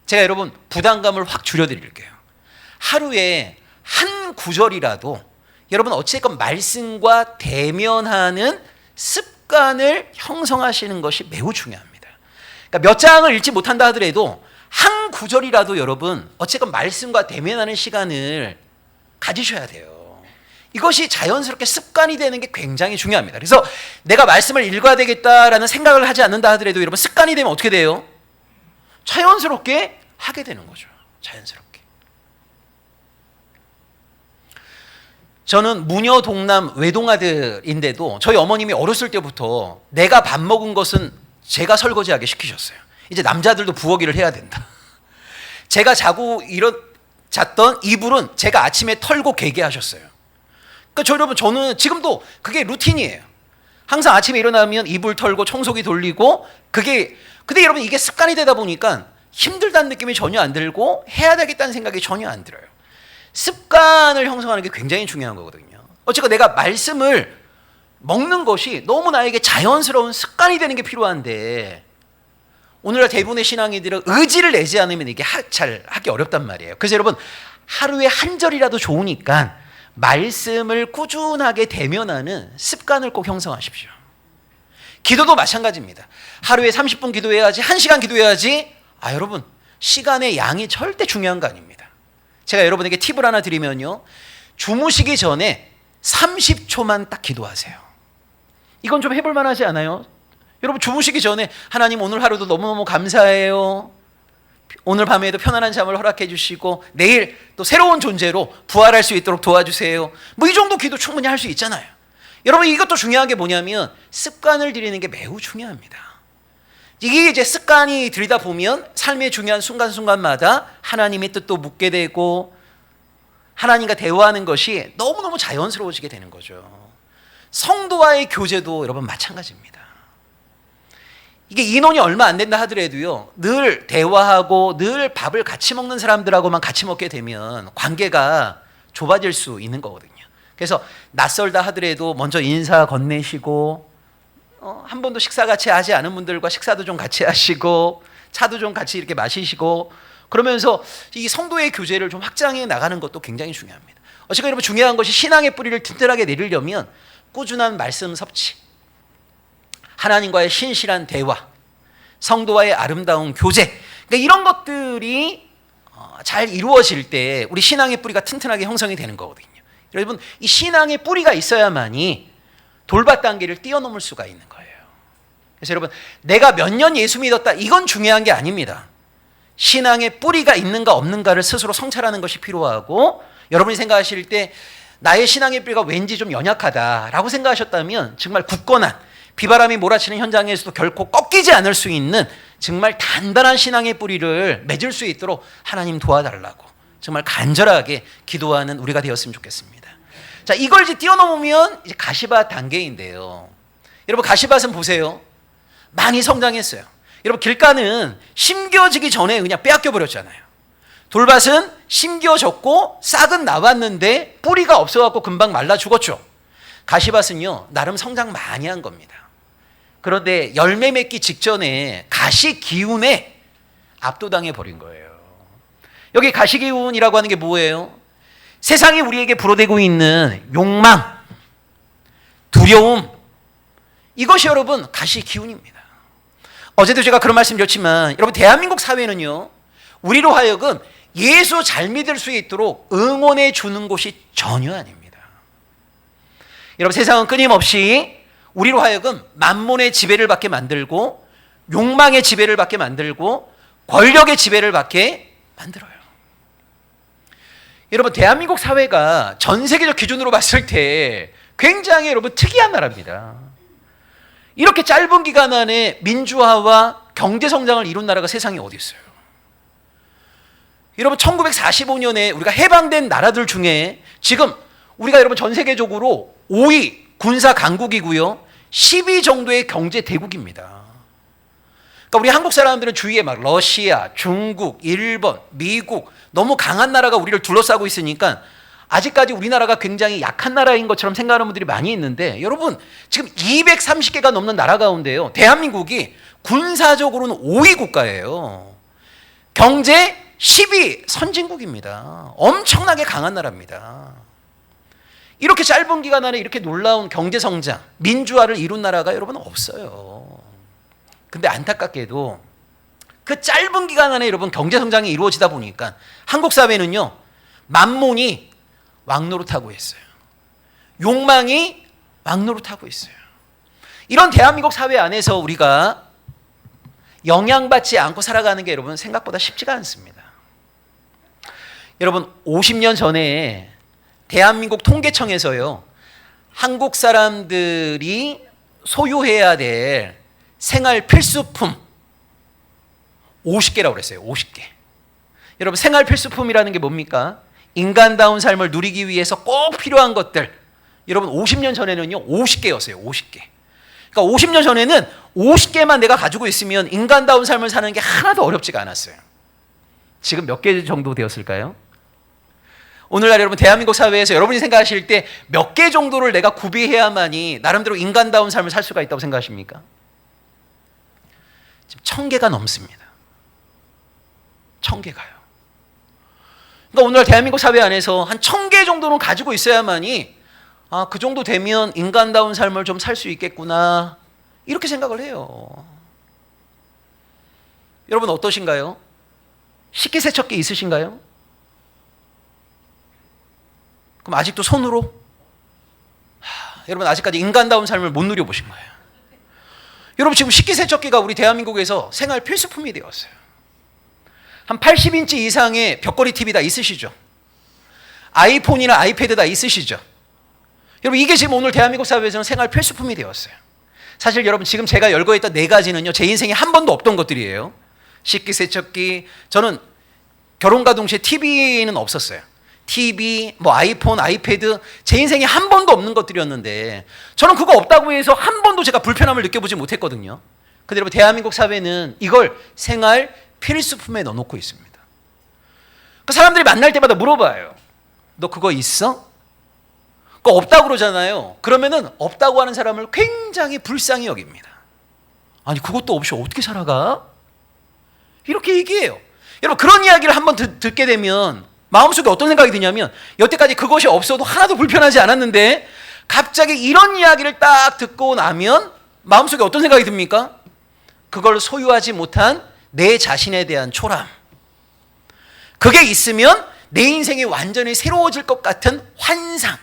제가 여러분 부담감을 확 줄여드릴게요. 하루에 한 구절이라도 여러분 어찌됐건 말씀과 대면하는 습관을 형성하시는 것이 매우 중요합니다. 그러니까 몇 장을 읽지 못한다 하더라도 한 구절이라도 여러분 어찌됐건 말씀과 대면하는 시간을 가지셔야 돼요. 이것이 자연스럽게 습관이 되는 게 굉장히 중요합니다. 그래서 내가 말씀을 읽어야 되겠다라는 생각을 하지 않는다 하더라도 여러분 습관이 되면 어떻게 돼요? 자연스럽게 하게 되는 거죠. 자연스럽게. 저는 무녀 동남 외동아들인데도 저희 어머님이 어렸을 때부터 내가 밥 먹은 것은 제가 설거지하게 시키셨어요. 이제 남자들도 부엌일을 해야 된다. 제가 잤던 이불은 제가 아침에 털고 개게 하셨어요. 그러니까 저는 지금도 그게 루틴이에요. 항상 아침에 일어나면 이불 털고 청소기 돌리고 근데 여러분 이게 습관이 되다 보니까 힘들다는 느낌이 전혀 안 들고 해야 되겠다는 생각이 전혀 안 들어요. 습관을 형성하는 게 굉장히 중요한 거거든요. 어쨌건 내가 말씀을 먹는 것이 너무 나에게 자연스러운 습관이 되는 게 필요한데 오늘날 대부분의 신앙인들은 의지를 내지 않으면 이게 잘 하기 어렵단 말이에요. 그래서 여러분 하루에 한 절이라도 좋으니까 말씀을 꾸준하게 대면하는 습관을 꼭 형성하십시오. 기도도 마찬가지입니다. 하루에 30분 기도해야지 1시간 기도해야지 여러분 시간의 양이 절대 중요한 거 아닙니다. 제가 여러분에게 팁을 하나 드리면요 주무시기 전에 30초만 딱 기도하세요. 이건 좀 해볼 만하지 않아요? 여러분 주무시기 전에 하나님 오늘 하루도 너무너무 감사해요. 오늘 밤에도 편안한 잠을 허락해 주시고 내일 또 새로운 존재로 부활할 수 있도록 도와주세요. 뭐 이 정도 기도 충분히 할 수 있잖아요. 여러분 이것도 중요한 게 뭐냐면 습관을 들이는 게 매우 중요합니다. 이게 이제 습관이 들이다 보면 삶의 중요한 순간순간마다 하나님의 뜻도 묻게 되고 하나님과 대화하는 것이 너무너무 자연스러워지게 되는 거죠. 성도와의 교제도 여러분 마찬가지입니다. 이게 인원이 얼마 안 된다 하더라도요, 늘 대화하고 늘 밥을 같이 먹는 사람들하고만 같이 먹게 되면 관계가 좁아질 수 있는 거거든요. 그래서 낯설다 하더라도 먼저 인사 건네시고, 한 번도 식사 같이 하지 않은 분들과 식사도 좀 같이 하시고, 차도 좀 같이 이렇게 마시시고, 그러면서 이 성도의 교제를 좀 확장해 나가는 것도 굉장히 중요합니다. 어쨌든 여러분, 중요한 것이 신앙의 뿌리를 튼튼하게 내리려면 꾸준한 말씀 섭취, 하나님과의 신실한 대화, 성도와의 아름다운 교제, 그러니까 이런 것들이 잘 이루어질 때 우리 신앙의 뿌리가 튼튼하게 형성이 되는 거거든요. 여러분, 이 신앙의 뿌리가 있어야만이 돌밭 단계를 뛰어넘을 수가 있는 거예요. 그래서 여러분, 내가 몇 년 예수 믿었다, 이건 중요한 게 아닙니다. 신앙의 뿌리가 있는가 없는가를 스스로 성찰하는 것이 필요하고, 여러분이 생각하실 때 나의 신앙의 뿌리가 왠지 좀 연약하다라고 생각하셨다면 정말 굳건한, 비바람이 몰아치는 현장에서도 결코 꺾이지 않을 수 있는 정말 단단한 신앙의 뿌리를 맺을 수 있도록 하나님 도와달라고 정말 간절하게 기도하는 우리가 되었으면 좋겠습니다. 자, 이걸 이제 뛰어넘으면 이제 가시밭 단계인데요. 여러분, 가시밭은 보세요. 많이 성장했어요. 여러분, 길가는 심겨지기 전에 그냥 빼앗겨 버렸잖아요. 돌밭은 심겨졌고 싹은 나왔는데 뿌리가 없어갖고 금방 말라 죽었죠. 가시밭은요, 나름 성장 많이 한 겁니다. 그런데 열매 맺기 직전에 가시 기운에 압도당해 버린 거예요. 여기 가시 기운이라고 하는 게 뭐예요? 세상이 우리에게 불어대고 있는 욕망, 두려움, 이것이 여러분 가시 기운입니다. 어제도 제가 그런 말씀 드렸지만, 여러분, 대한민국 사회는요, 우리로 하여금 예수 잘 믿을 수 있도록 응원해 주는 곳이 전혀 아닙니다. 여러분, 세상은 끊임없이 우리로 하여금 만몬의 지배를 받게 만들고, 욕망의 지배를 받게 만들고, 권력의 지배를 받게 만들어요. 여러분, 대한민국 사회가 전 세계적 기준으로 봤을 때 굉장히 여러분 특이한 나라입니다. 이렇게 짧은 기간 안에 민주화와 경제 성장을 이룬 나라가 세상에 어디 있어요? 여러분, 1945년에 우리가 해방된 나라들 중에 지금 우리가 여러분 전 세계적으로 5위 군사 강국이고요, 10위 정도의 경제 대국입니다. 그러니까 우리 한국 사람들은 주위에 막 러시아, 중국, 일본, 미국, 너무 강한 나라가 우리를 둘러싸고 있으니까 아직까지 우리나라가 굉장히 약한 나라인 것처럼 생각하는 분들이 많이 있는데, 여러분, 지금 230개가 넘는 나라 가운데요, 대한민국이 군사적으로는 5위 국가예요. 경제 10위 선진국입니다. 엄청나게 강한 나라입니다. 이렇게 짧은 기간 안에 이렇게 놀라운 경제 성장, 민주화를 이룬 나라가 여러분 없어요. 근데 안타깝게도 그 짧은 기간 안에 여러분 경제 성장이 이루어지다 보니까 한국 사회는요, 만몬이 왕노릇하고 있어요. 욕망이 왕노릇하고 있어요. 이런 대한민국 사회 안에서 우리가 영향받지 않고 살아가는 게 여러분 생각보다 쉽지가 않습니다. 여러분, 50년 전에 대한민국 통계청에서요, 한국 사람들이 소유해야 될 생활 필수품 50개라고 그랬어요. 50개. 여러분, 생활 필수품이라는 게 뭡니까? 인간다운 삶을 누리기 위해서 꼭 필요한 것들. 여러분, 50년 전에는요 50개였어요. 50개. 그러니까 50년 전에는 50개만 내가 가지고 있으면 인간다운 삶을 사는 게 하나도 어렵지가 않았어요. 지금 몇 개 정도 되었을까요? 오늘날 여러분, 대한민국 사회에서 여러분이 생각하실 때 몇 개 정도를 내가 구비해야만이 나름대로 인간다운 삶을 살 수가 있다고 생각하십니까? 지금 1000개가 넘습니다. 1000개가요. 그러니까 오늘날 대한민국 사회 안에서 한 1000개 정도는 가지고 있어야만이, 그 정도 되면 인간다운 삶을 좀 살 수 있겠구나, 이렇게 생각을 해요. 여러분, 어떠신가요? 식기세척기 있으신가요? 그럼 아직도 손으로? 여러분, 아직까지 인간다운 삶을 못 누려보신 거예요. 여러분, 지금 식기세척기가 우리 대한민국에서 생활 필수품이 되었어요. 한 80인치 이상의 벽걸이 TV 다 있으시죠? 아이폰이나 아이패드 다 있으시죠? 여러분, 이게 지금 오늘 대한민국 사회에서는 생활 필수품이 되었어요. 사실 여러분, 지금 제가 열거했던 4가지는요, 제 인생에 한 번도 없던 것들이에요. 식기세척기, 저는 결혼과 동시에 TV는 없었어요. TV, 뭐 아이폰, 아이패드, 제 인생에 한 번도 없는 것들이었는데, 저는 그거 없다고 해서 한 번도 제가 불편함을 느껴보지 못했거든요. 근데 여러분 대한민국 사회는 이걸 생활 필수품에 넣어놓고 있습니다. 그 사람들이 만날 때마다 물어봐요. 너 그거 있어? 그거 없다고 그러잖아요. 그러면은 없다고 하는 사람을 굉장히 불쌍히 여깁니다. 아니 그것도 없이 어떻게 살아가? 이렇게 얘기해요. 여러분 그런 이야기를 한번 듣게 되면 마음속에 어떤 생각이 드냐면 여태까지 그것이 없어도 하나도 불편하지 않았는데 갑자기 이런 이야기를 딱 듣고 나면 마음속에 어떤 생각이 듭니까? 그걸 소유하지 못한 내 자신에 대한 초람. 그게 있으면 내 인생이 완전히 새로워질 것 같은 환상.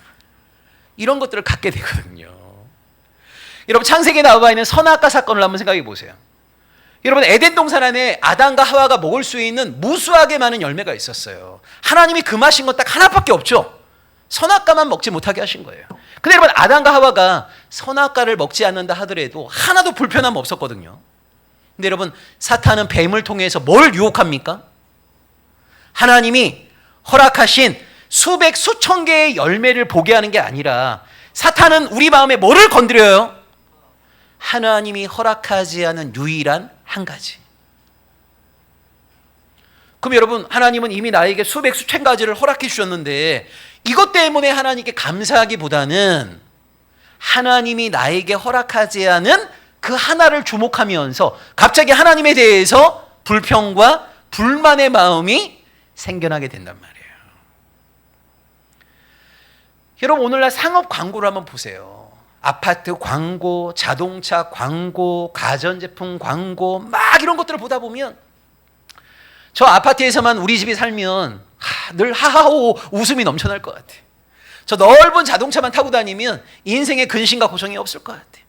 이런 것들을 갖게 되거든요. 여러분 창세기에 나와 있는 선악과 사건을 한번 생각해 보세요. 여러분 에덴 동산 안에 아담과 하와가 먹을 수 있는 무수하게 많은 열매가 있었어요. 하나님이 금하신 건 딱 하나밖에 없죠. 선악과만 먹지 못하게 하신 거예요. 근데 여러분 아담과 하와가 선악과를 먹지 않는다 하더라도 하나도 불편함 없었거든요. 근데 여러분 사탄은 뱀을 통해서 뭘 유혹합니까? 하나님이 허락하신 수백 수천 개의 열매를 보게 하는 게 아니라 사탄은 우리 마음에 뭐를 건드려요? 하나님이 허락하지 않은 유일한 한 가지. 그럼 여러분 하나님은 이미 나에게 수백 수천 가지를 허락해 주셨는데 이것 때문에 하나님께 감사하기보다는 하나님이 나에게 허락하지 않은 그 하나를 주목하면서 갑자기 하나님에 대해서 불평과 불만의 마음이 생겨나게 된단 말이에요. 여러분 오늘날 상업 광고를 한번 보세요. 아파트 광고, 자동차 광고, 가전제품 광고 막 이런 것들을 보다 보면 저 아파트에서만 우리 집이 살면 늘 하하호 웃음이 넘쳐날 것 같아요. 저 넓은 자동차만 타고 다니면 인생에 근심과 고정이 없을 것 같아요.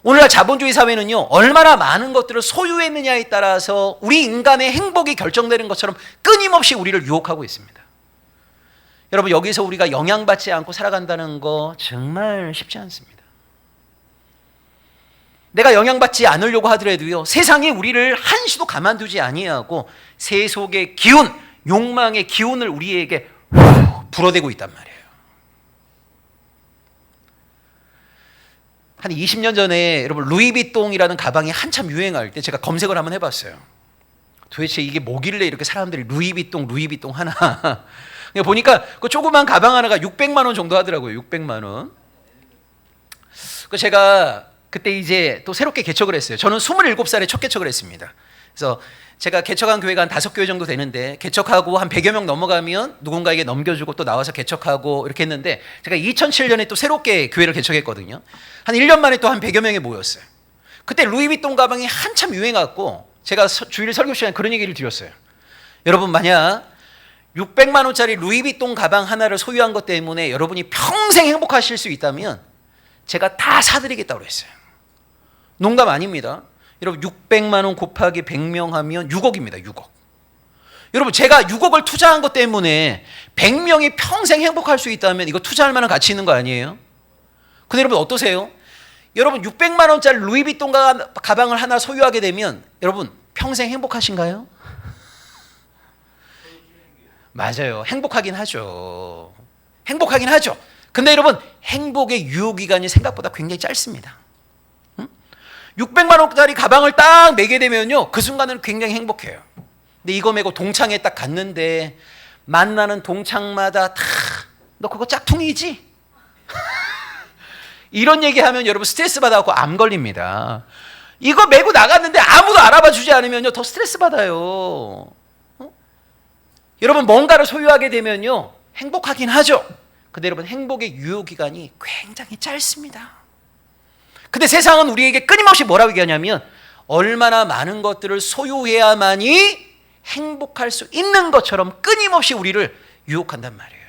오늘날 자본주의 사회는요 얼마나 많은 것들을 소유했느냐에 따라서 우리 인간의 행복이 결정되는 것처럼 끊임없이 우리를 유혹하고 있습니다. 여러분 여기서 우리가 영향받지 않고 살아간다는 거 정말 쉽지 않습니다. 내가 영향받지 않으려고 하더라도요 세상이 우리를 한시도 가만두지 아니하고 세속의 기운, 욕망의 기운을 우리에게 불어대고 있단 말이에요. 한 20년 전에 여러분 루이비통이라는 가방이 한참 유행할 때 제가 검색을 한번 해봤어요. 도대체 이게 뭐길래 이렇게 사람들이 루이비통 하나. 보니까 그 조그만 가방 하나가 600만 원 정도 하더라고요. 600만 원. 그 제가 그때 이제 또 새롭게 개척을 했어요. 저는 27살에 첫 개척을 했습니다. 그래서 제가 개척한 교회가 한 5교회 정도 되는데 개척하고 한 100여 명 넘어가면 누군가에게 넘겨주고 또 나와서 개척하고 이렇게 했는데 제가 2007년에 또 새롭게 교회를 개척했거든요. 한 1년 만에 또 한 100여 명이 모였어요. 그때 루이비통 가방이 한참 유행했고 제가 주일 설교 시간에 그런 얘기를 드렸어요. 여러분 만약 600만 원짜리 루이비통 가방 하나를 소유한 것 때문에 여러분이 평생 행복하실 수 있다면 제가 다 사드리겠다고 했어요. 농담 아닙니다. 여러분 600만 원 곱하기 100명 하면 6억입니다. 6억. 여러분 제가 6억을 투자한 것 때문에 100명이 평생 행복할 수 있다면 이거 투자할 만한 가치 있는 거 아니에요? 근데 여러분 어떠세요? 여러분 600만 원짜리 루이비통 가방을 하나 소유하게 되면 여러분 평생 행복하신가요? 맞아요. 행복하긴 하죠. 행복하긴 하죠. 근데 여러분 행복의 유효기간이 생각보다 굉장히 짧습니다. 600만 원짜리 가방을 딱 매게 되면요 그 순간은 굉장히 행복해요. 근데 이거 메고 동창회 딱 갔는데 만나는 동창마다 다 너 그거 짝퉁이지? 이런 얘기하면 여러분 스트레스 받아갖고 암 걸립니다. 이거 메고 나갔는데 아무도 알아봐 주지 않으면요 더 스트레스 받아요. 여러분 뭔가를 소유하게 되면요 행복하긴 하죠. 근데 여러분 행복의 유효기간이 굉장히 짧습니다. 근데 세상은 우리에게 끊임없이 뭐라고 얘기하냐면 얼마나 많은 것들을 소유해야만이 행복할 수 있는 것처럼 끊임없이 우리를 유혹한단 말이에요.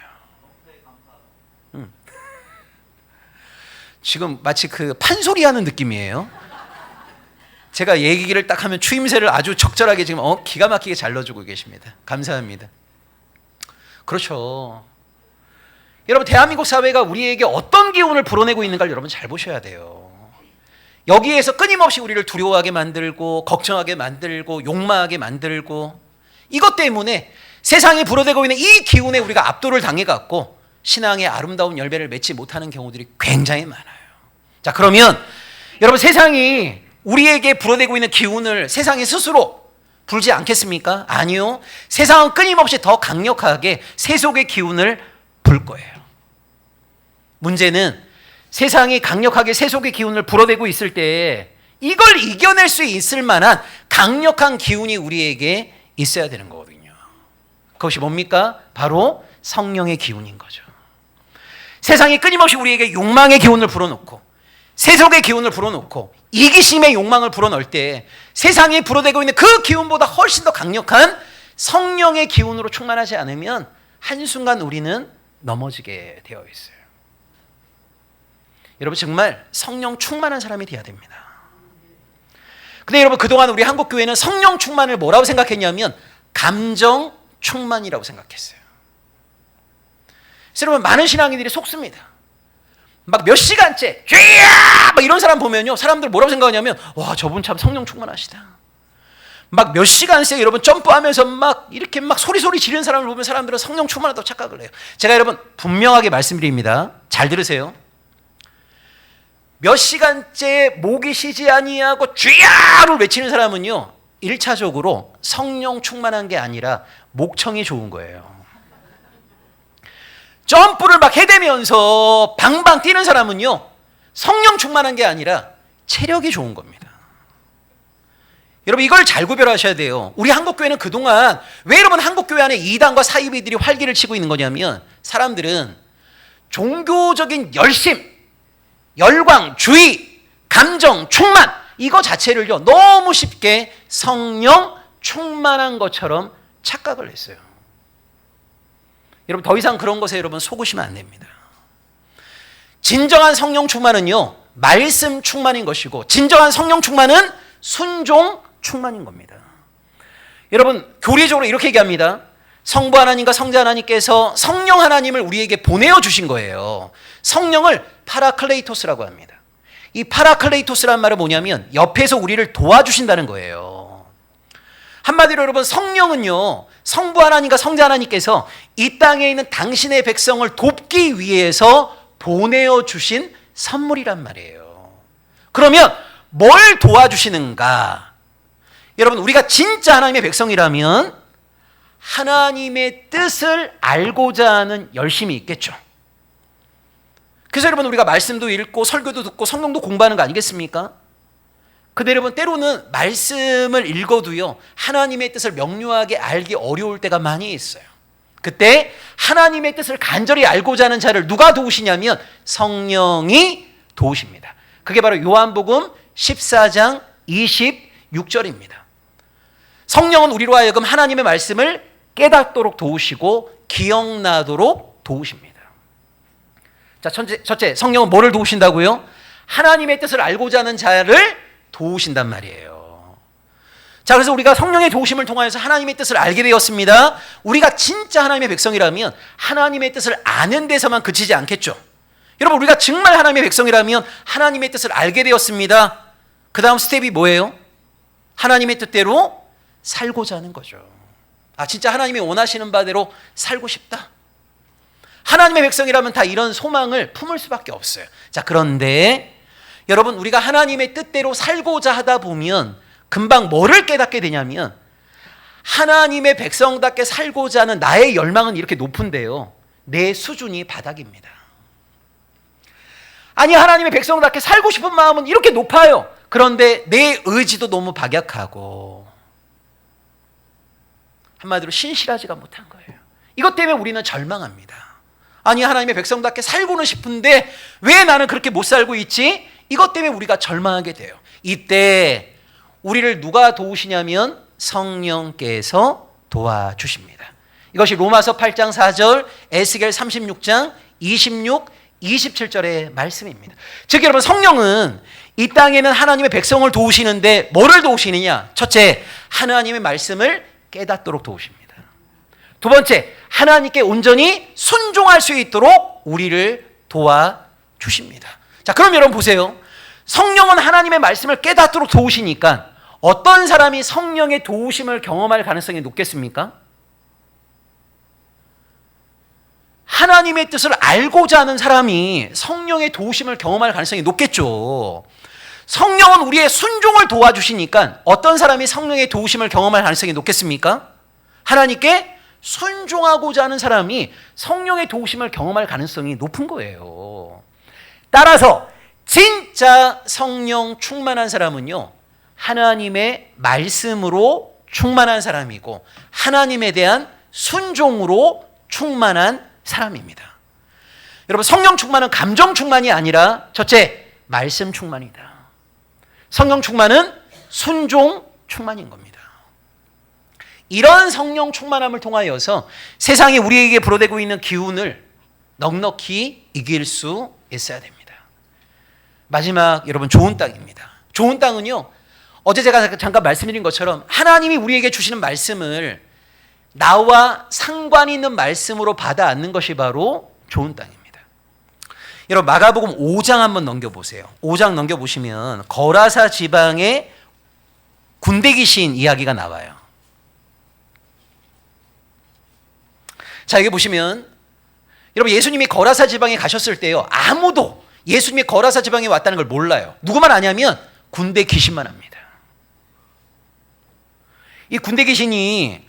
지금 마치 그 판소리하는 느낌이에요. 제가 얘기를 딱 하면 추임새를 아주 적절하게 지금 기가 막히게 잘 넣어주고 계십니다. 감사합니다. 그렇죠. 여러분 대한민국 사회가 우리에게 어떤 기운을 불어내고 있는가를 여러분 잘 보셔야 돼요. 여기에서 끊임없이 우리를 두려워하게 만들고 걱정하게 만들고 욕망하게 만들고 이것 때문에 세상이 불어대고 있는 이 기운에 우리가 압도를 당해갖고 신앙의 아름다운 열매를 맺지 못하는 경우들이 굉장히 많아요. 자 그러면 여러분 세상이 우리에게 불어대고 있는 기운을 세상이 스스로 불지 않겠습니까? 아니요. 세상은 끊임없이 더 강력하게 세속의 기운을 불 거예요. 문제는 세상이 강력하게 세속의 기운을 불어대고 있을 때 이걸 이겨낼 수 있을 만한 강력한 기운이 우리에게 있어야 되는 거거든요. 그것이 뭡니까? 바로 성령의 기운인 거죠. 세상이 끊임없이 우리에게 욕망의 기운을 불어넣고 세속의 기운을 불어넣고 이기심의 욕망을 불어넣을 때 세상이 불어대고 있는 그 기운보다 훨씬 더 강력한 성령의 기운으로 충만하지 않으면 한순간 우리는 넘어지게 되어 있어요. 여러분 정말 성령 충만한 사람이 되어야 됩니다. 근데 여러분 그동안 우리 한국교회는 성령 충만을 뭐라고 생각했냐면 감정 충만이라고 생각했어요. 그래서 여러분 많은 신앙인들이 속습니다. 막 몇 시간째 죄야 막 이런 사람 보면요, 사람들 뭐라고 생각하냐면 와 저분 참 성령 충만하시다. 막 몇 시간씩 여러분 점프하면서 막 이렇게 막 소리 지르는 사람을 보면 사람들은 성령 충만하다고 착각을 해요. 제가 여러분 분명하게 말씀드립니다. 잘 들으세요. 몇 시간째 목이 쉬지 아니하고 죄야를 외치는 사람은요 1차적으로 성령 충만한 게 아니라 목청이 좋은 거예요. 점프를 막 해대면서 방방 뛰는 사람은요 성령 충만한 게 아니라 체력이 좋은 겁니다. 여러분 이걸 잘 구별하셔야 돼요. 우리 한국교회는 그동안 왜 여러분 한국교회 안에 이단과 사이비들이 활기를 치고 있는 거냐면 사람들은 종교적인 열심, 열광, 주의, 감정, 충만 이거 자체를요 너무 쉽게 성령 충만한 것처럼 착각을 했어요. 여러분 더 이상 그런 것에 여러분 속으시면 안 됩니다. 진정한 성령 충만은요 말씀 충만인 것이고 진정한 성령 충만은 순종 충만인 겁니다. 여러분 교리적으로 이렇게 얘기합니다. 성부 하나님과 성자 하나님께서 성령 하나님을 우리에게 보내어 주신 거예요. 성령을 파라클레이토스라고 합니다. 이 파라클레이토스란 말은 뭐냐면 옆에서 우리를 도와주신다는 거예요. 한마디로 여러분 성령은요 성부 하나님과 성자 하나님께서 이 땅에 있는 당신의 백성을 돕기 위해서 보내어 주신 선물이란 말이에요. 그러면 뭘 도와주시는가? 여러분 우리가 진짜 하나님의 백성이라면 하나님의 뜻을 알고자 하는 열심이 있겠죠. 그래서 여러분 우리가 말씀도 읽고 설교도 듣고 성경도 공부하는 거 아니겠습니까? 근데 여러분 때로는 말씀을 읽어도요 하나님의 뜻을 명료하게 알기 어려울 때가 많이 있어요. 그때 하나님의 뜻을 간절히 알고자 하는 자를 누가 도우시냐면 성령이 도우십니다. 그게 바로 요한복음 14장 26절입니다. 성령은 우리로 하여금 하나님의 말씀을 깨닫도록 도우시고 기억나도록 도우십니다. 자, 첫째 성령은 뭐를 도우신다고요? 하나님의 뜻을 알고자 하는 자를 도우신단 말이에요. 자, 그래서 우리가 성령의 도우심을 통하여서 하나님의 뜻을 알게 되었습니다. 우리가 진짜 하나님의 백성이라면 하나님의 뜻을 아는 데서만 그치지 않겠죠. 여러분 우리가 정말 하나님의 백성이라면 하나님의 뜻을 알게 되었습니다. 그 다음 스텝이 뭐예요? 하나님의 뜻대로 살고자 하는 거죠. 아 진짜 하나님이 원하시는 바대로 살고 싶다. 하나님의 백성이라면 다 이런 소망을 품을 수밖에 없어요. 자 그런데 여러분 우리가 하나님의 뜻대로 살고자 하다 보면 금방 뭐를 깨닫게 되냐면 하나님의 백성답게 살고자 하는 나의 열망은 이렇게 높은데요 내 수준이 바닥입니다. 아니 하나님의 백성답게 살고 싶은 마음은 이렇게 높아요. 그런데 내 의지도 너무 박약하고 한마디로 신실하지가 못한 거예요. 이것 때문에 우리는 절망합니다. 아니 하나님의 백성답게 살고는 싶은데 왜 나는 그렇게 못 살고 있지? 이것 때문에 우리가 절망하게 돼요. 이때 우리를 누가 도우시냐면 성령께서 도와주십니다. 이것이 로마서 8장 4절, 에스겔 36장 26, 27절의 말씀입니다. 즉 여러분 성령은 이 땅에는 하나님의 백성을 도우시는데 뭐를 도우시느냐? 첫째, 하나님의 말씀을 깨닫도록 도우십니다. 두 번째, 하나님께 온전히 순종할 수 있도록 우리를 도와주십니다. 자, 그럼 여러분 보세요. 성령은 하나님의 말씀을 깨닫도록 도우시니까 어떤 사람이 성령의 도우심을 경험할 가능성이 높겠습니까? 하나님의 뜻을 알고자 하는 사람이 성령의 도우심을 경험할 가능성이 높겠죠. 성령은 우리의 순종을 도와주시니까 어떤 사람이 성령의 도우심을 경험할 가능성이 높겠습니까? 하나님께 순종하고자 하는 사람이 성령의 도우심을 경험할 가능성이 높은 거예요. 따라서 진짜 성령 충만한 사람은요, 하나님의 말씀으로 충만한 사람이고 하나님에 대한 순종으로 충만한 사람입니다. 여러분, 성령 충만은 감정 충만이 아니라 첫째, 말씀 충만이다. 성령 충만은 순종 충만인 겁니다. 이런 성령 충만함을 통하여서 세상이 우리에게 불어대고 있는 기운을 넉넉히 이길 수 있어야 됩니다. 마지막, 여러분, 좋은 땅입니다. 좋은 땅은요, 어제 제가 잠깐 말씀드린 것처럼 하나님이 우리에게 주시는 말씀을 나와 상관 있는 말씀으로 받아 안는 것이 바로 좋은 땅입니다. 여러분, 마가복음 5장 한번 넘겨보세요. 5장 넘겨보시면 거라사 지방의 군대 귀신 이야기가 나와요. 자, 여기 보시면 여러분, 예수님이 거라사 지방에 가셨을 때요, 아무도 예수님이 거라사 지방에 왔다는 걸 몰라요. 누구만 아냐면 군대 귀신만 합니다. 이 군대 귀신이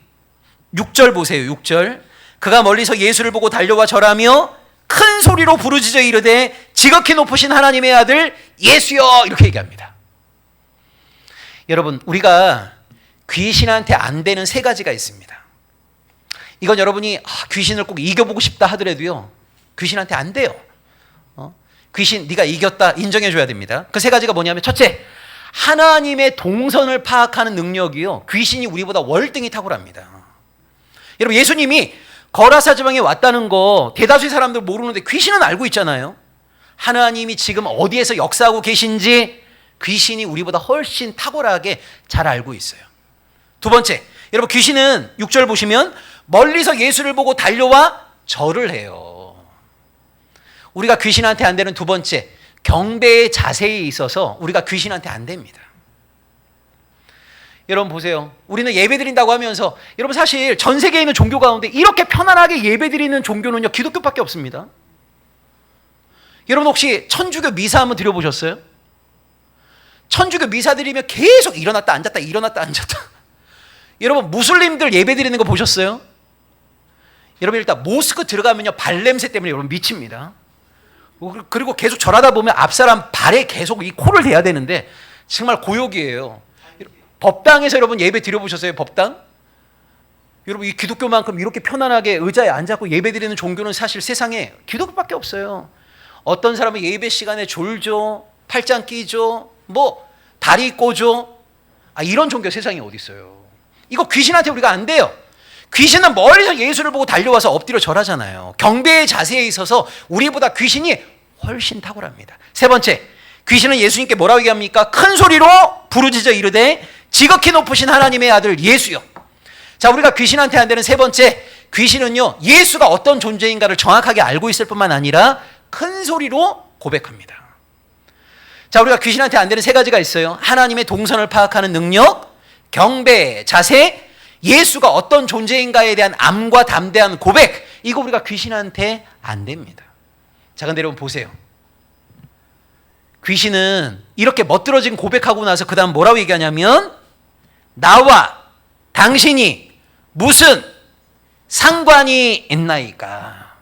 6절 보세요. 6절. 그가 멀리서 예수를 보고 달려와 절하며 큰 소리로 부르짖어 이르되 지극히 높으신 하나님의 아들 예수여, 이렇게 얘기합니다. 여러분, 우리가 귀신한테 안 되는 세 가지가 있습니다. 이건 여러분이 귀신을 꼭 이겨보고 싶다 하더라도요, 귀신한테 안 돼요. 귀신 네가 이겼다 인정해 줘야 됩니다. 그 세 가지가 뭐냐면, 첫째, 하나님의 동선을 파악하는 능력이요, 귀신이 우리보다 월등히 탁월합니다. 여러분, 예수님이 거라사 지방에 왔다는 거 대다수의 사람들 모르는데 귀신은 알고 있잖아요. 하나님이 지금 어디에서 역사하고 계신지 귀신이 우리보다 훨씬 탁월하게 잘 알고 있어요. 두 번째, 여러분, 귀신은 6절 보시면 멀리서 예수를 보고 달려와 절을 해요. 우리가 귀신한테 안 되는 두 번째, 경배의 자세에 있어서 우리가 귀신한테 안 됩니다. 여러분 보세요. 우리는 예배 드린다고 하면서, 여러분 사실 전 세계에 있는 종교 가운데 이렇게 편안하게 예배 드리는 종교는요, 기독교밖에 없습니다. 여러분 혹시 천주교 미사 한번 드려보셨어요? 천주교 미사 드리면 계속 일어났다 앉았다 일어났다 앉았다. 여러분 무슬림들 예배 드리는 거 보셨어요? 여러분 일단 모스크 들어가면요, 발냄새 때문에 여러분 미칩니다. 그리고 계속 절하다 보면 앞사람 발에 계속 이 코를 대야 되는데 정말 고역이에요. 법당에서 여러분 예배 드려보셨어요? 법당? 여러분, 이 기독교만큼 이렇게 편안하게 의자에 앉아서 예배 드리는 종교는 사실 세상에 기독교밖에 없어요. 어떤 사람은 예배 시간에 졸죠, 팔짱 끼죠, 뭐 다리 꼬죠. 이런 종교 세상에 어디 있어요? 이거 귀신한테 우리가 안 돼요. 귀신은 멀리서 예수를 보고 달려와서 엎드려 절하잖아요. 경배의 자세에 있어서 우리보다 귀신이 훨씬 탁월합니다. 세 번째, 귀신은 예수님께 뭐라고 얘기합니까? 큰 소리로 부르짖어 이르되 지극히 높으신 하나님의 아들 예수요. 자, 우리가 귀신한테 안 되는 세 번째, 귀신은요, 예수가 어떤 존재인가를 정확하게 알고 있을 뿐만 아니라 큰 소리로 고백합니다. 자, 우리가 귀신한테 안 되는 세 가지가 있어요. 하나님의 동선을 파악하는 능력, 경배, 자세, 예수가 어떤 존재인가에 대한 암과 담대한 고백. 이거 우리가 귀신한테 안 됩니다. 자, 근데 여러분 보세요. 귀신은 이렇게 멋들어진 고백하고 나서 그 다음 뭐라고 얘기하냐면, 나와 당신이 무슨 상관이 있나이까.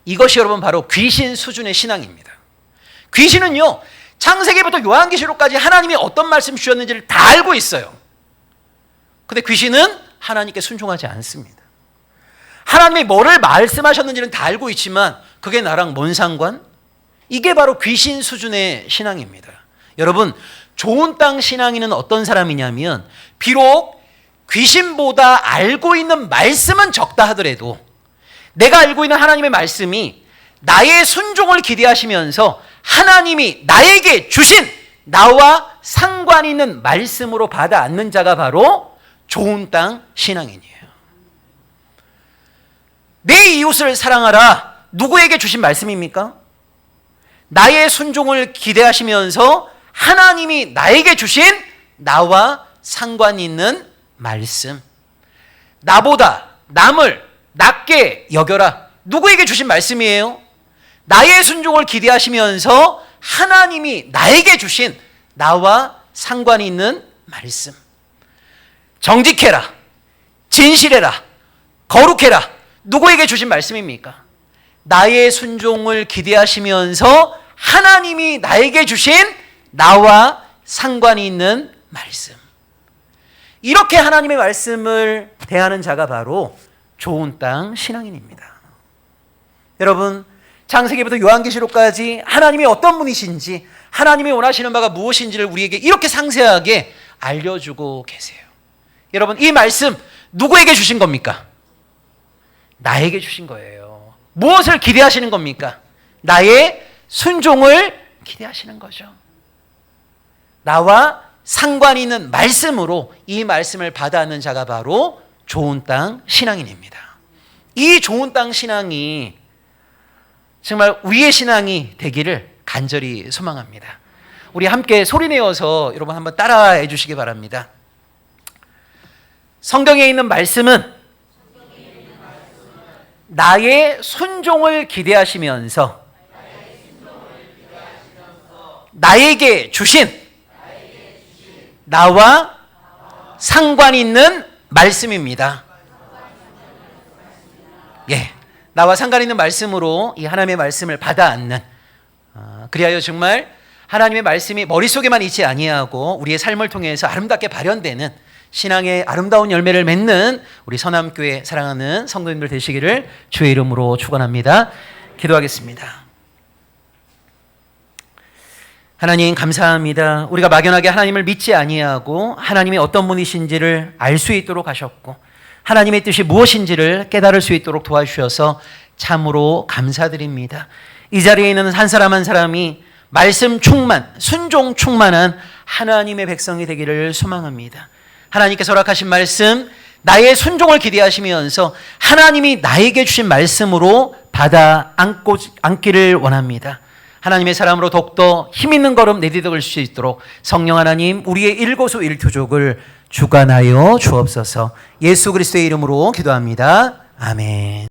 이것이 여러분 바로 귀신 수준의 신앙입니다. 귀신은요, 창세기부터 요한계시록까지 하나님이 어떤 말씀 주셨는지를 다 알고 있어요. 근데 귀신은 하나님께 순종하지 않습니다. 하나님이 뭐를 말씀하셨는지는 다 알고 있지만 그게 나랑 뭔 상관? 이게 바로 귀신 수준의 신앙입니다. 여러분, 좋은 땅 신앙인은 어떤 사람이냐면, 비록 귀신보다 알고 있는 말씀은 적다 하더라도 내가 알고 있는 하나님의 말씀이 나의 순종을 기대하시면서 하나님이 나에게 주신 나와 상관 있는 말씀으로 받아 안는 자가 바로 좋은 땅 신앙인이에요. 내 이웃을 사랑하라. 누구에게 주신 말씀입니까? 나의 순종을 기대하시면서 하나님이 나에게 주신 나와 상관 있는 말씀. 나보다 남을 낮게 여겨라. 누구에게 주신 말씀이에요? 나의 순종을 기대하시면서 하나님이 나에게 주신 나와 상관이 있는 말씀. 정직해라, 진실해라, 거룩해라. 누구에게 주신 말씀입니까? 나의 순종을 기대하시면서 하나님이 나에게 주신 나와 상관이 있는 말씀. 이렇게 하나님의 말씀을 대하는 자가 바로 좋은 땅 신앙인입니다. 여러분, 창세기부터 요한계시록까지 하나님이 어떤 분이신지, 하나님이 원하시는 바가 무엇인지를 우리에게 이렇게 상세하게 알려주고 계세요. 여러분, 이 말씀 누구에게 주신 겁니까? 나에게 주신 거예요. 무엇을 기대하시는 겁니까? 나의 순종을 기대하시는 거죠. 나와 상관이 있는 말씀으로 이 말씀을 받아듣는 자가 바로 좋은 땅 신앙인입니다. 이 좋은 땅 신앙이 정말 우리의 신앙이 되기를 간절히 소망합니다. 우리 함께 소리내어서 여러분 한번 따라해 주시기 바랍니다. 성경에 있는 말씀은 나의 순종을 기대하시면서 나에게 주신 나와 상관이 있는 말씀입니다. 예, 나와 상관 있는 말씀으로 이 하나님의 말씀을 받아 앉는, 그리하여 정말 하나님의 말씀이 머릿속에만 있지 아니하고 우리의 삶을 통해서 아름답게 발현되는 신앙의 아름다운 열매를 맺는 우리 서남교회 사랑하는 성도님들 되시기를 주의 이름으로 축원합니다. 기도하겠습니다. 하나님 감사합니다. 우리가 막연하게 하나님을 믿지 아니하고 하나님이 어떤 분이신지를 알 수 있도록 하셨고 하나님의 뜻이 무엇인지를 깨달을 수 있도록 도와주셔서 참으로 감사드립니다. 이 자리에 있는 한 사람 한 사람이 말씀 충만, 순종 충만한 하나님의 백성이 되기를 소망합니다. 하나님께서 허락하신 말씀, 나의 순종을 기대하시면서 하나님이 나에게 주신 말씀으로 받아 안기를 원합니다. 하나님의 사람으로 더욱더 힘있는 걸음 내디뎌갈 수 있도록 성령 하나님 우리의 일거수 일투족을 주관하여 주옵소서. 예수 그리스도의 이름으로 기도합니다. 아멘.